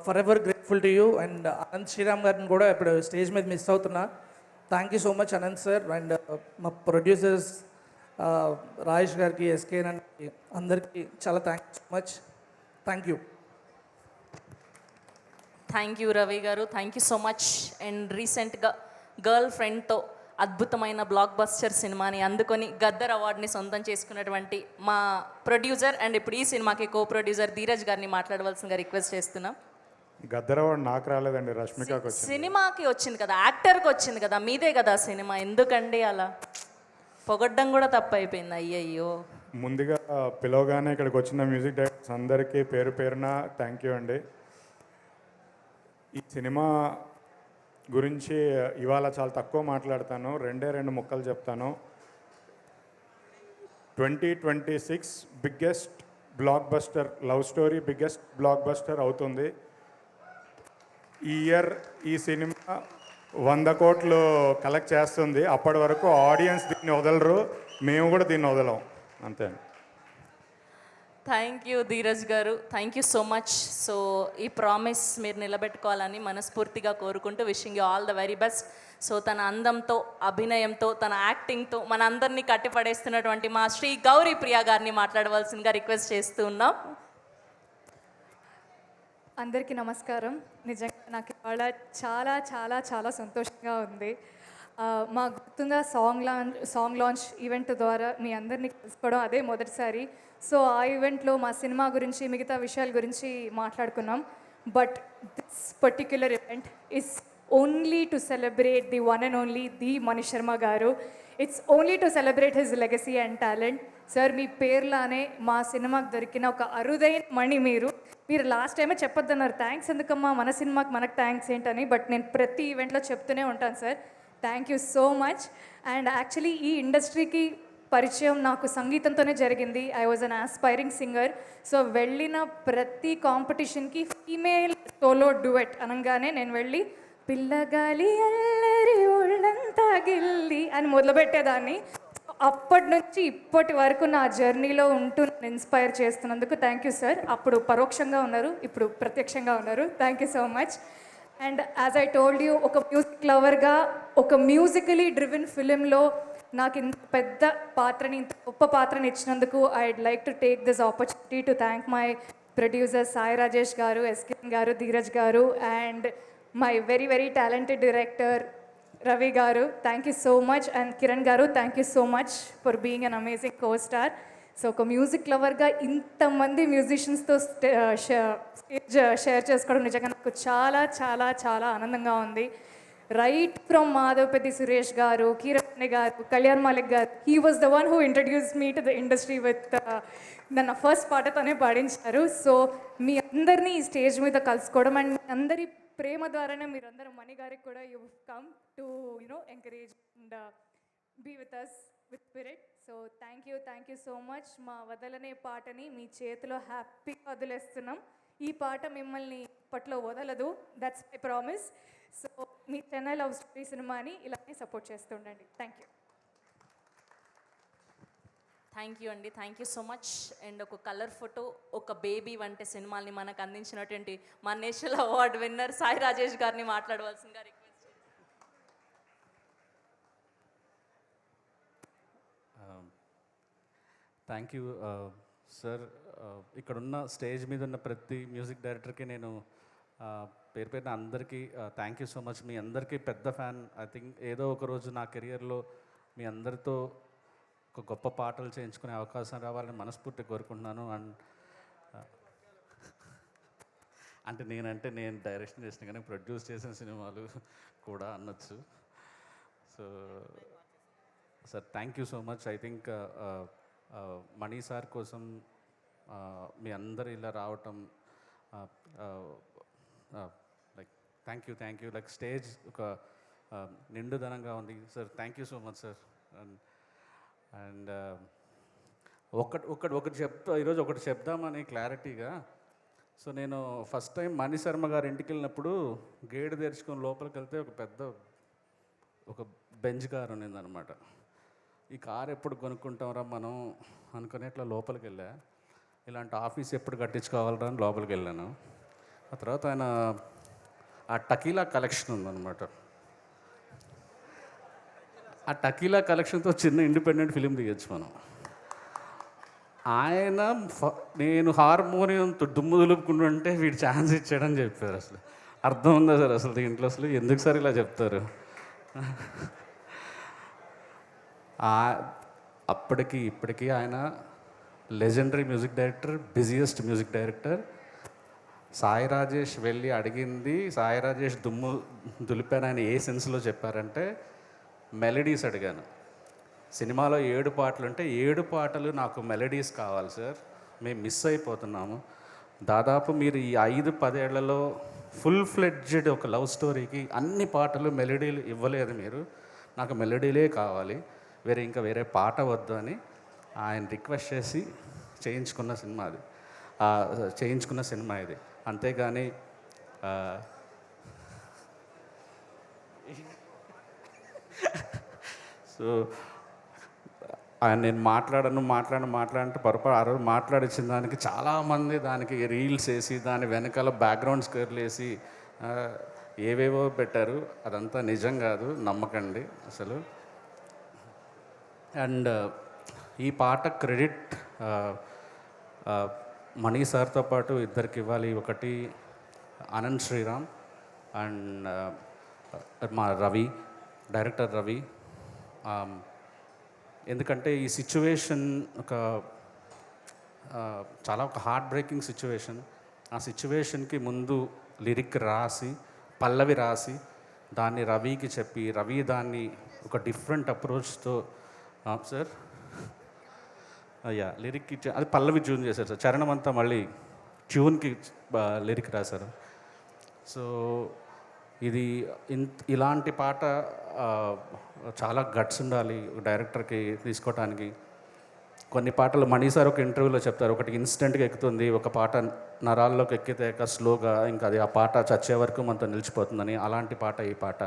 Forever grateful to you. And Anant Sriram గారిని కూడా ఇప్పుడు స్టేజ్ మీద మిస్ అవుతున్నా. Thank you so much Anant sir. And మా ప్రొడ్యూసర్స్ రాజేష్ గారికి, SKN అందరికీ చాలా thank you so much. Thank you. Thank you Ravi garu, thank you so much. And రీసెంట్గా గర్ల్ ఫ్రెండ్తో అద్భుతమైన బ్లాక్ బస్టర్ సినిమాని అందుకొని గద్దర్ అవార్డుని సొంతం చేసుకున్నటువంటి మా ప్రొడ్యూసర్ అండ్ ఇప్పుడు ఈ సినిమాకి కో ప్రొడ్యూసర్ ధీరజ్ గారిని మాట్లాడవలసిందిగా రిక్వెస్ట్ చేస్తున్నాం. గద్దరవాడు నాకు రాలేదండి, రష్మికకి వచ్చింది. సినిమాకి వచ్చింది కదా, యాక్టర్కి వచ్చింది కదా, మీదే కదా సినిమా, ఎందుకండి అలా పొగడ్డం కూడా తప్పు అయిపోయింది. అయ్యయ్యో. ముందుగా పిలవగానే ఇక్కడికి వచ్చిన మ్యూజిక్ డైరెక్టర్స్ అందరికీ పేరు పేరున థ్యాంక్ యూ అండి. ఈ సినిమా గురించి ఇవాళ చాలా తక్కువ మాట్లాడతాను, రెండు ముక్కలు చెప్తాను. 2026 biggest block buster love story, biggest block buster అవుతుంది. ఈ ఇయర్ ఈ సినిమా 100 కోట్లు కలెక్ట్ చేస్తుంది. అప్పటి వరకు ఆడియన్స్ దీన్ని వదలరు, మేము కూడా దీన్ని వదలం, అంతే. థ్యాంక్ యూ ధీరజ్ గారు, thank you so much. So ఈ ప్రామిస్ మీరు నిలబెట్టుకోవాలని మనస్ఫూర్తిగా కోరుకుంటూ wishing you all the very best. So తన అందంతో, అభినయంతో, తన యాక్టింగ్తో మన అందరినీ కట్టిపడేస్తున్నటువంటి మా శ్రీ గౌరీ ప్రియా గారిని మాట్లాడవలసిందిగా రిక్వెస్ట్ చేస్తూ ఉన్నాం. అందరికీ నమస్కారం. నిజంగా నాకు ఇవాళ చాలా చాలా చాలా సంతోషంగా ఉంది. మా గుర్తుందా సాంగ్ లాంచ్ ఈవెంట్ ద్వారా మీ అందరినీ కలుసుకోవడం అదే మొదటిసారి. సో ఆ ఈవెంట్లో మా సినిమా గురించి, మిగతా విషయాల గురించి మాట్లాడుకున్నాం. But this particular event is only to celebrate the one and only the Mani Sharma garu. It's only to celebrate his legacy and talent. Sir, మీ పేర్లానే మా సినిమాకి దొరికిన ఒక అరుదైన మణి మీరు. లాస్ట్ టైమే చెప్పొద్దన్నారు, థ్యాంక్స్ ఎందుకమ్మా, మన సినిమాకి మనకు థ్యాంక్స్ ఏంటని. బట్ నేను ప్రతి ఈవెంట్లో చెప్తూనే ఉంటాను sir. Thank you so much. And actually ఈ ఇండస్ట్రీకి పరిచయం నాకు సంగీతంతోనే జరిగింది. I was an aspiring singer. So వెళ్ళిన ప్రతి కాంపిటీషన్కి ఫీమేల్ సోలో డ్యూయట్ అనగానే నేను వెళ్ళి పిల్లగాలి అల్లరి ఒళ్ళంతా గిల్లి అని మొదలుపెట్టేదాన్ని. అప్పటి నుంచి ఇప్పటి వరకు నా జర్నీలో ఉంటూ ఇన్స్పైర్ చేస్తున్నందుకు థ్యాంక్ యూ సార్. అప్పుడు పరోక్షంగా ఉన్నారు, ఇప్పుడు ప్రత్యక్షంగా ఉన్నారు. Thank you so much. And as I told you, ఒక మ్యూజిక్ లవర్గా ఒక మ్యూజికలీ డ్రివెన్ ఫిలింలో నాకు ఇంత పెద్ద పాత్రని, ఇంత గొప్ప పాత్రని ఇచ్చినందుకు I'd like to take this opportunity to thank my producer Sai Rajesh గారు, SKN garu, Dheeraj garu, and my very very talented director Ravi garu. Thank you so much. And Kiran గారు, thank you so much for being an amazing co star. So ఒక music లవర్గా ఇంతమంది మ్యూజిషియన్స్తో stage share చేసుకోవడం నిజంగా నాకు చాలా చాలా చాలా ఆనందంగా ఉంది. రైట్ ఫ్రమ్ మాధవపతి సురేష్ గారు, కిరణ్ గారు, కళ్యాణ్ మాలిక్ గారు, he was the one who introduce me to the industry with నన్ను ఫస్ట్ పాటతోనే పాడించారు. సో మీ అందరినీ ఈ స్టేజ్ మీద కలుసుకోవడం అండ్ మీ అందరి ప్రేమ ద్వారానే మీరందరూ మణి గారికి కూడా you come to encourage and be with us with spirit. So thank you so much. మా వదలనే పాటని మీ చేతిలో హ్యాపీగా వదిలేస్తున్నాం. ఈ పాట మిమ్మల్ని ఇప్పట్లో వదలదు, that's my promise. So me Chennai love story సినిమాని ఇలానే సపోర్ట్ చేస్తూ ఉండండి. Thank you. థ్యాంక్ యూ అండి, thank you so much. And ఒక కలర్ ఫోటో, ఒక బేబీ వంటి సినిమాల్ని మనకు అందించినటువంటి మా national award winner Sai Rajesh గారిని మాట్లాడవలసిందిగా రిక్వెస్ట్. Thank you sir. ఇక్కడున్న స్టేజ్ మీద ఉన్న ప్రతి మ్యూజిక్ డైరెక్టర్కి నేను పేరు పేరున అందరికీ థ్యాంక్ యూ సో మచ్. మీ అందరికీ పెద్ద ఫ్యాన్. ఐ థింక్ ఏదో ఒక రోజు నా కెరియర్లో మీ అందరితో ఒక గొప్ప పాటలు చేయించుకునే అవకాశం రావాలని మనస్ఫూర్తి కోరుకుంటున్నాను. అండ్ అంటే నేను డైరెక్షన్ చేసిన కానీ ప్రొడ్యూస్ చేసిన సినిమాలు కూడా అనొచ్చు. So sir thank you so much. I think Mani sir కోసం మీ అందరు ఇలా రావటం like thank you. Like stage ఒక నిండుదనంగా ఉంది sir. Thank you so much sir. And ఈరోజు ఒకటి చెప్దామని క్లారిటీగా. సో నేను ఫస్ట్ టైం మణి శర్మ గారి ఇంటికి వెళ్ళినప్పుడు గేటు తెరుచుకొని లోపలికి వెళ్తే ఒక బెంజ్ కారు ఉన్నిందనమాట. ఈ కారు ఎప్పుడు కొనుక్కుంటాంరా మనం అనుకుని ఇట్లా లోపలికి వెళ్ళా. ఇలాంటి ఆఫీస్ ఎప్పుడు కట్టించుకోవాలరా అని లోపలికి వెళ్ళాను. ఆ తర్వాత ఆయన ఆ టకీలా కలెక్షన్ ఉందన్నమాట. ఆ టకీలా కలెక్షన్తో చిన్న ఇండిపెండెంట్ ఫిలిం తీయచ్చు మనం. ఆయన నేను హార్మోనియంతో దుమ్ము దులుపుకుంటుంటే వీడు ఛాన్స్ ఇచ్చాడని చెప్పారు. అసలు అర్థం ఉందా సార్ అసలు దీంట్లో? అసలు ఎందుకు సార్ ఇలా చెప్తారు? అప్పటికి ఇప్పటికీ ఆయన legendary music director, busiest music director. Sai Rajesh వెళ్ళి అడిగింది, సాయి రాజేష్ దుమ్ము దులిపానని ఏ సెన్స్లో చెప్పారంటే మెలడీస్ అడిగాను. సినిమాలో 7 పాటలు ఉంటే 7 పాటలు నాకు మెలడీస్ కావాలి సార్, మేము మిస్ అయిపోతున్నాము. దాదాపు మీరు ఈ 5-10 ఏళ్లలో ఫుల్ ఫ్లెడ్జ్డ్ ఒక లవ్ స్టోరీకి అన్ని పాటలు మెలడీలు ఇవ్వలేదు మీరు, నాకు మెలడీలే కావాలి, వేరే పాట వద్దు అని ఆయన రిక్వెస్ట్ చేసి చేయించుకున్న సినిమా ఇది. అంతేగాని సో ఆయన నేను మాట్లాడంటే పొరపాటు ఆ రోజు మాట్లాడించిన దానికి చాలామంది దానికి రీల్స్ వేసి దాని వెనకాల బ్యాక్గ్రౌండ్ స్కోర్లు వేసి ఏవేవో పెట్టారు. అదంతా నిజం కాదు, నమ్మకండి అసలు. అండ్ ఈ పాట క్రెడిట్ మణి సార్తో పాటు ఇద్దరికి ఇవ్వాలి. ఒకటి ఆనంద్ శ్రీరామ్ అండ్ మా రవి, డైరెక్టర్ రవి. ఎందుకంటే ఈ సిచ్యువేషన్ చాలా హార్ట్ బ్రేకింగ్ సిచ్యువేషన్. ఆ సిచ్యువేషన్కి ముందు లిరిక్ రాసి, పల్లవి రాసి, దాన్ని రవికి చెప్పి, రవి దాన్ని ఒక డిఫరెంట్ అప్రోచ్తో సార్ లిరిక్ ఇచ్చి అది పల్లవి ట్యూన్ చేశారు సార్. చరణం అంతా మళ్ళీ ట్యూన్కి లిరిక్ రాశారు. సో ఇది ఇలాంటి పాట చాలా గట్స్ ఉండాలి డైరెక్టర్కి తీసుకోవటానికి. కొన్ని పాటలు మణి సార్ ఒక ఇంటర్వ్యూలో చెప్తారు, ఒకటి ఇన్స్టెంట్గా ఎక్కుతుంది, ఒక పాట నరాల్లోకి ఎక్కితే స్లోగా ఇంకా అది ఆ పాట చచ్చే వరకు మనతో నిలిచిపోతుందని. అలాంటి పాట ఈ పాట.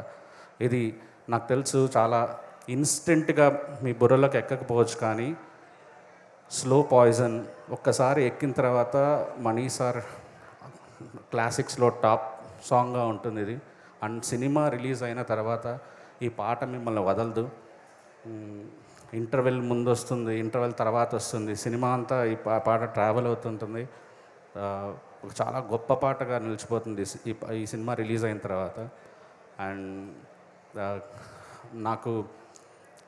ఇది నాకు తెలుసు చాలా ఇన్స్టెంట్గా మీ బుర్రలోకి ఎక్కకపోవచ్చు, కానీ స్లో పాయిజన్ ఒక్కసారి ఎక్కిన తర్వాత మణి సార్ క్లాసిక్స్లో టాప్ సాంగ్గా ఉంటుంది ఇది. అండ్ సినిమా రిలీజ్ అయిన తర్వాత ఈ పాట మిమ్మల్ని వదలదు. ఇంటర్వెల్ ముందు వస్తుంది, ఇంటర్వెల్ తర్వాత వస్తుంది, సినిమా అంతా ఈ పాట ట్రావెల్ అవుతుంటుంది. ఒక చాలా గొప్ప పాటగా నిలిచిపోతుంది ఈ సినిమా రిలీజ్ అయిన తర్వాత. అండ్ నాకు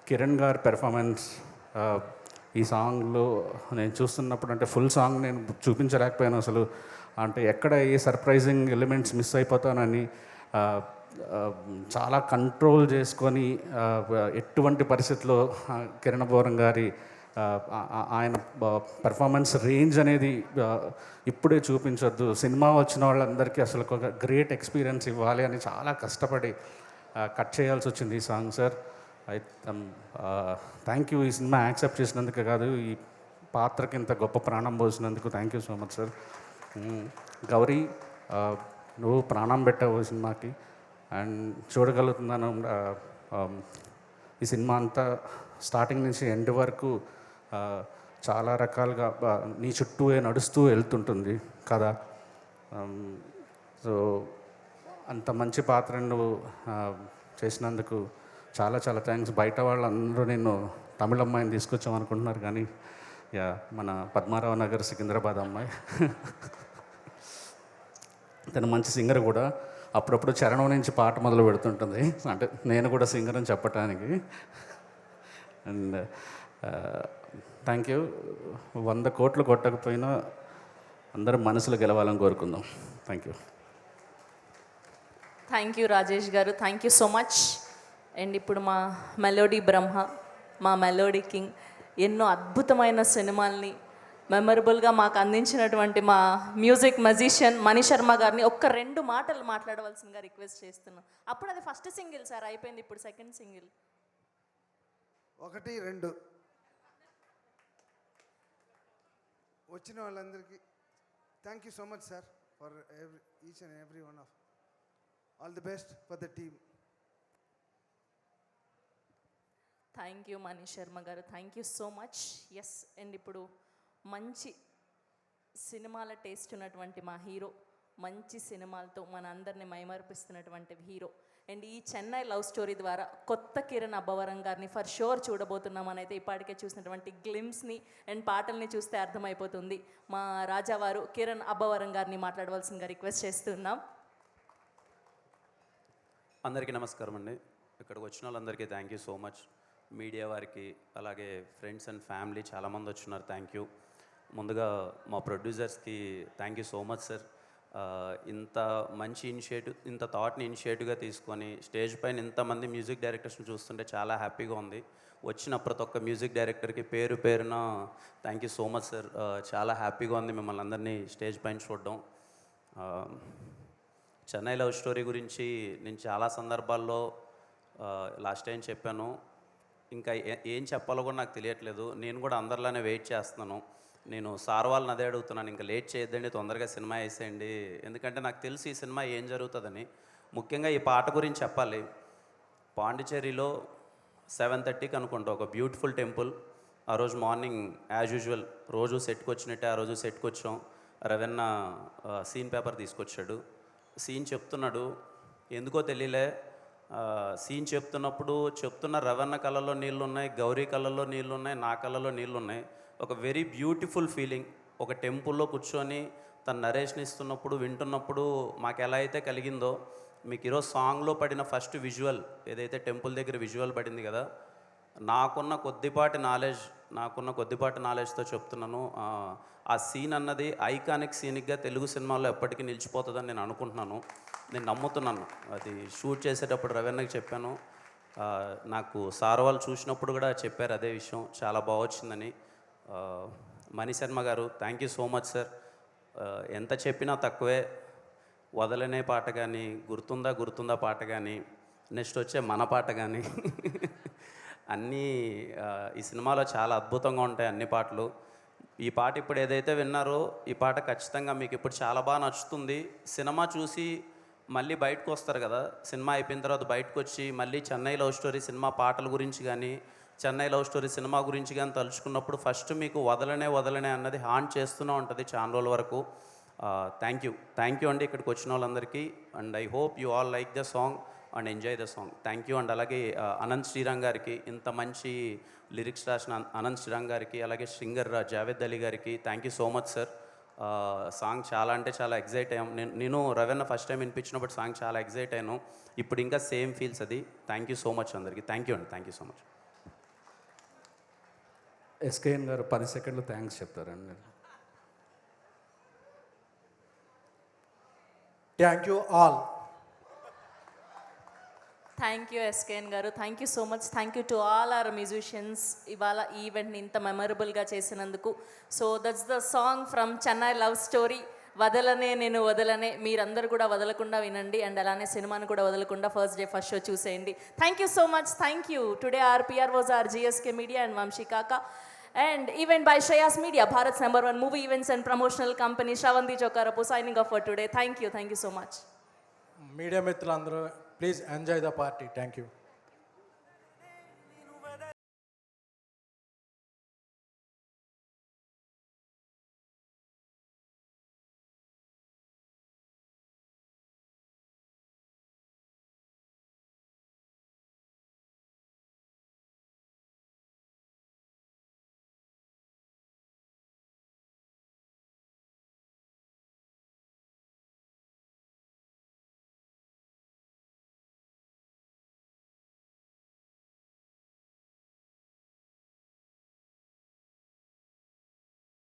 కిరణ్ గారి పెర్ఫార్మెన్స్ ఈ సాంగ్లో నేను చూస్తున్నప్పుడు, అంటే ఫుల్ సాంగ్ నేను చూపించలేకపోయాను అసలు. అంటే ఎక్కడ ఏ సర్ప్రైజింగ్ ఎలిమెంట్స్ మిస్ అయిపోతానని చాలా కంట్రోల్ చేసుకొని ఎటువంటి పరిస్థితుల్లో కిరణ్ అబ్బవరం గారి ఆయన పెర్ఫార్మెన్స్ రేంజ్ అనేది ఇప్పుడే చూపించొద్దు, సినిమా వచ్చిన వాళ్ళందరికీ అసలు ఒక గ్రేట్ ఎక్స్పీరియన్స్ ఇవ్వాలి అని చాలా కష్టపడి కట్ చేయాల్సి వచ్చింది ఈ సాంగ్ సార్. Thank you. ఈ సినిమా యాక్సెప్ట్ చేసినందుకే కాదు, ఈ పాత్రకి ఇంత గొప్ప ప్రాణం పోసినందుకు thank you so much sir. Gauri, నువ్వు ప్రాణం పెట్టావు ఈ సినిమాకి. అండ్ చూడగలుగుతున్నాను ఈ సినిమా అంతా స్టార్టింగ్ నుంచి ఎండ్ వరకు చాలా రకాలుగా నీ చుట్టూ నడుస్తూ వెళ్తుంటుంది కదా. సో అంత మంచి పాత్రను నువ్వు చేసినందుకు చాలా చాలా థ్యాంక్స్. బయట వాళ్ళందరూ నేను తమిళ అమ్మాయిని తీసుకొచ్చాం అనుకుంటున్నారు, కానీ మన పద్మారావు నగర్ సికింద్రాబాద్ అమ్మాయి. తను మంచి సింగర్ కూడా. అప్పుడప్పుడు చరణం నుంచి పాట మొదలు పెడుతుంటుంది, అంటే నేను కూడా సింగర్ అని చెప్పటానికి. And thank you. 100 కోట్లు కొట్టకపోయినా అందరూ మనసులో గెలవాలని కోరుకుందాం. Thank you. Thank you Rajesh garu, thank you so much. And ఇప్పుడు మా మెలోడీ బ్రహ్మ, మా మెలోడీ కింగ్, ఎన్నో అద్భుతమైన సినిమాల్ని మెమరబుల్గా మాకు అందించినటువంటి మా మ్యూజిక్ మ్యూజిషియన్ మణి శర్మ గారిని ఒక్క 2 మాటలు మాట్లాడవలసిందిగా రిక్వెస్ట్ చేస్తున్నాం. అప్పుడు అది ఫస్ట్ సింగిల్ సార్, అయిపోయింది ఇప్పుడు సెకండ్ సింగిల్. 1, 2 వచ్చిన వాళ్ళందరికీ thank you so much sir for each and every one of all the best for the team. Thank you Mani Sharma garu, thank you so much. Yes, and ఇప్పుడు మంచి సినిమాల టేస్ట్ ఉన్నటువంటి మా hero, మంచి సినిమాలతో మన అందరిని మైమర్పిస్తున్నటువంటి హీరో. అండ్ ఈ చెన్నై లవ్ స్టోరీ ద్వారా కొత్త కిరణ్ అబ్బవరం గారిని ఫర్ షూర్ చూడబోతున్నామని అయితే ఇప్పటికే చూసినటువంటి గ్లిమ్స్ని అండ్ పాటల్ని చూస్తే అర్థమైపోతుంది. మా రాజావారు కిరణ్ అబ్బవరం గారిని మాట్లాడవలసిందిగా రిక్వెస్ట్ చేస్తున్నాం. అందరికీ నమస్కారం అండి. ఇక్కడికి వచ్చిన వాళ్ళందరికీ thank you so much. Media వారికి, అలాగే ఫ్రెండ్స్ అండ్ ఫ్యామిలీ చాలామంది వచ్చున్నారు, థ్యాంక్ యూ. ముందుగా మా ప్రొడ్యూసర్స్కి thank you so much sir. ఇంత మంచి ఇనిషియేటివ్, ఇంత థాట్ని ఇనిషియేటివ్గా తీసుకొని స్టేజ్ పైన ఇంతమంది మ్యూజిక్ డైరెక్టర్స్ని చూస్తుంటే చాలా హ్యాపీగా ఉంది. వచ్చిన ప్రతి ఒక్క మ్యూజిక్ డైరెక్టర్కి పేరు పేరున thank you so much sir. చాలా హ్యాపీగా ఉంది మిమ్మల్ని అందరినీ స్టేజ్ పైన చూడడం. చెన్నై లవ్ స్టోరీ గురించి నేను చాలా సందర్భాల్లో లాస్ట్ టైం చెప్పాను. ఇంకా ఏం చెప్పాలో కూడా నాకు తెలియట్లేదు. నేను కూడా అందరిలానే వెయిట్ చేస్తున్నాను. నేను సార్ వాళ్ళని అదే అడుగుతున్నాను, ఇంకా లేట్ చేయొద్దండి, తొందరగా సినిమా వేసేయండి. ఎందుకంటే నాకు తెలిసి ఈ సినిమా ఏం జరుగుతుందని. ముఖ్యంగా ఈ పాట గురించి చెప్పాలి. పాండిచేరిలో 7:30కి అనుకుంటా ఒక బ్యూటిఫుల్ టెంపుల్. ఆ రోజు మార్నింగ్ యాజ్ యూజువల్ రోజు సెట్కి వచ్చినట్టే ఆ రోజు సెట్కి వచ్చాం. రవెన్న సీన్ పేపర్ తీసుకొచ్చాడు. సీన్ చెప్తున్నాడు, ఎందుకో తెలియలే సీన్ చెప్తున్నప్పుడు చెప్తున్న రవణ కళ్ళలో నీళ్ళు ఉన్నాయి, గౌరీ కళ్ళలో నీళ్ళు ఉన్నాయి, నా కళ్ళలో నీళ్ళు ఉన్నాయి. ఒక వెరీ బ్యూటిఫుల్ ఫీలింగ్. ఒక టెంపుల్లో కూర్చొని తను నరేష్ని ఇస్తున్నప్పుడు వింటున్నప్పుడు మాకు ఎలా అయితే కలిగిందో, మీకు ఈరోజు సాంగ్లో పడిన ఫస్ట్ విజువల్ ఏదైతే టెంపుల్ దగ్గర విజువల్ పడింది కదా, నాకున్న కొద్దిపాటి నాలెడ్జ్తో చెప్తున్నాను. ఆ సీన్ అన్నది ఐకానిక్ సీనిక్గా తెలుగు సినిమాలో ఎప్పటికీ నిలిచిపోతుందని నేను అనుకుంటున్నాను, నేను నమ్ముతున్నాను. అది షూట్ చేసేటప్పుడు రవీన్నకి చెప్పాను. నాకు సార్ వాళ్ళు చూసినప్పుడు కూడా చెప్పారు అదే విషయం, చాలా బాగా వచ్చిందని. మణి Sharma garu thank you so much sir. ఎంత చెప్పినా తక్కువే. వదలనే పాట కానీ, గుర్తుందా పాట కానీ, నెక్స్ట్ వచ్చే మన పాట కానీ అన్నీ ఈ సినిమాలో చాలా అద్భుతంగా ఉంటాయి అన్ని పాటలు. ఈ పాట ఇప్పుడు ఏదైతే విన్నారో ఈ పాట ఖచ్చితంగా మీకు ఇప్పుడు చాలా బాగా నచ్చుతుంది. సినిమా చూసి మళ్ళీ బయటకు వస్తారు కదా, సినిమా అయిపోయిన తర్వాత బయటకు వచ్చి మళ్ళీ చెన్నై లవ్ స్టోరీ సినిమా పాటల గురించి కానీ, చెన్నై లవ్ స్టోరీ సినిమా గురించి కానీ తలుచుకున్నప్పుడు ఫస్ట్ మీకు వదలనే అన్నది హాంట్ చేస్తూనే ఉంటుంది చాలా రోజుల వరకు. థ్యాంక్ యూ అండి ఇక్కడికి వచ్చిన వాళ్ళందరికీ. And I hope you all like the song and enjoy the song. Thank you. And అలాగే అనంత్ శ్రీరామ్ గారికి, ఇంత మంచి లిరిక్స్ రాసిన అనంత్ శ్రీరామ్ గారికి, అలాగే సింగర్ జావేద్ అలీ గారికి thank you so much sir. Song చాలా అంటే చాలా ఎగ్జైట్ అయ్యాం. నేను రవీన్న ఫస్ట్ టైం వినిపించినప్పుడు సాంగ్ చాలా ఎగ్జైట్ అయ్యాను. ఇప్పుడు ఇంకా సేమ్ ఫీల్స్ అది. థ్యాంక్ యూ సో మచ్ అందరికీ. థ్యాంక్ యూ అండి. Thank you so much. SKN garu 10 సెకండ్లు థ్యాంక్స్ చెప్తారండి. Thank you all. Thank you SKN garu. Thank you so much. Thank you to all our musicians ఇవాళ ఈ ఈవెంట్ని ఇంత మెమరబుల్గా చేసినందుకు. So that's the song from Chennai love story, వదలనే నేను వదలనే. మీరందరూ కూడా వదలకుండా వినండి అండ్ అలానే సినిమాను కూడా వదలకుండా ఫస్ట్ డే ఫస్ట్ షో చూసేయండి. Thank you so much. Thank you. Today our PROs are GSK Media and Vamshi Kaka. And event by Shreyas Media, Bharat's #1 movie events and promotional company, Shravanti Chokarapu, signing off for today. Thank you so much. Media మిత్రులందరూ please enjoy the party. Thank you.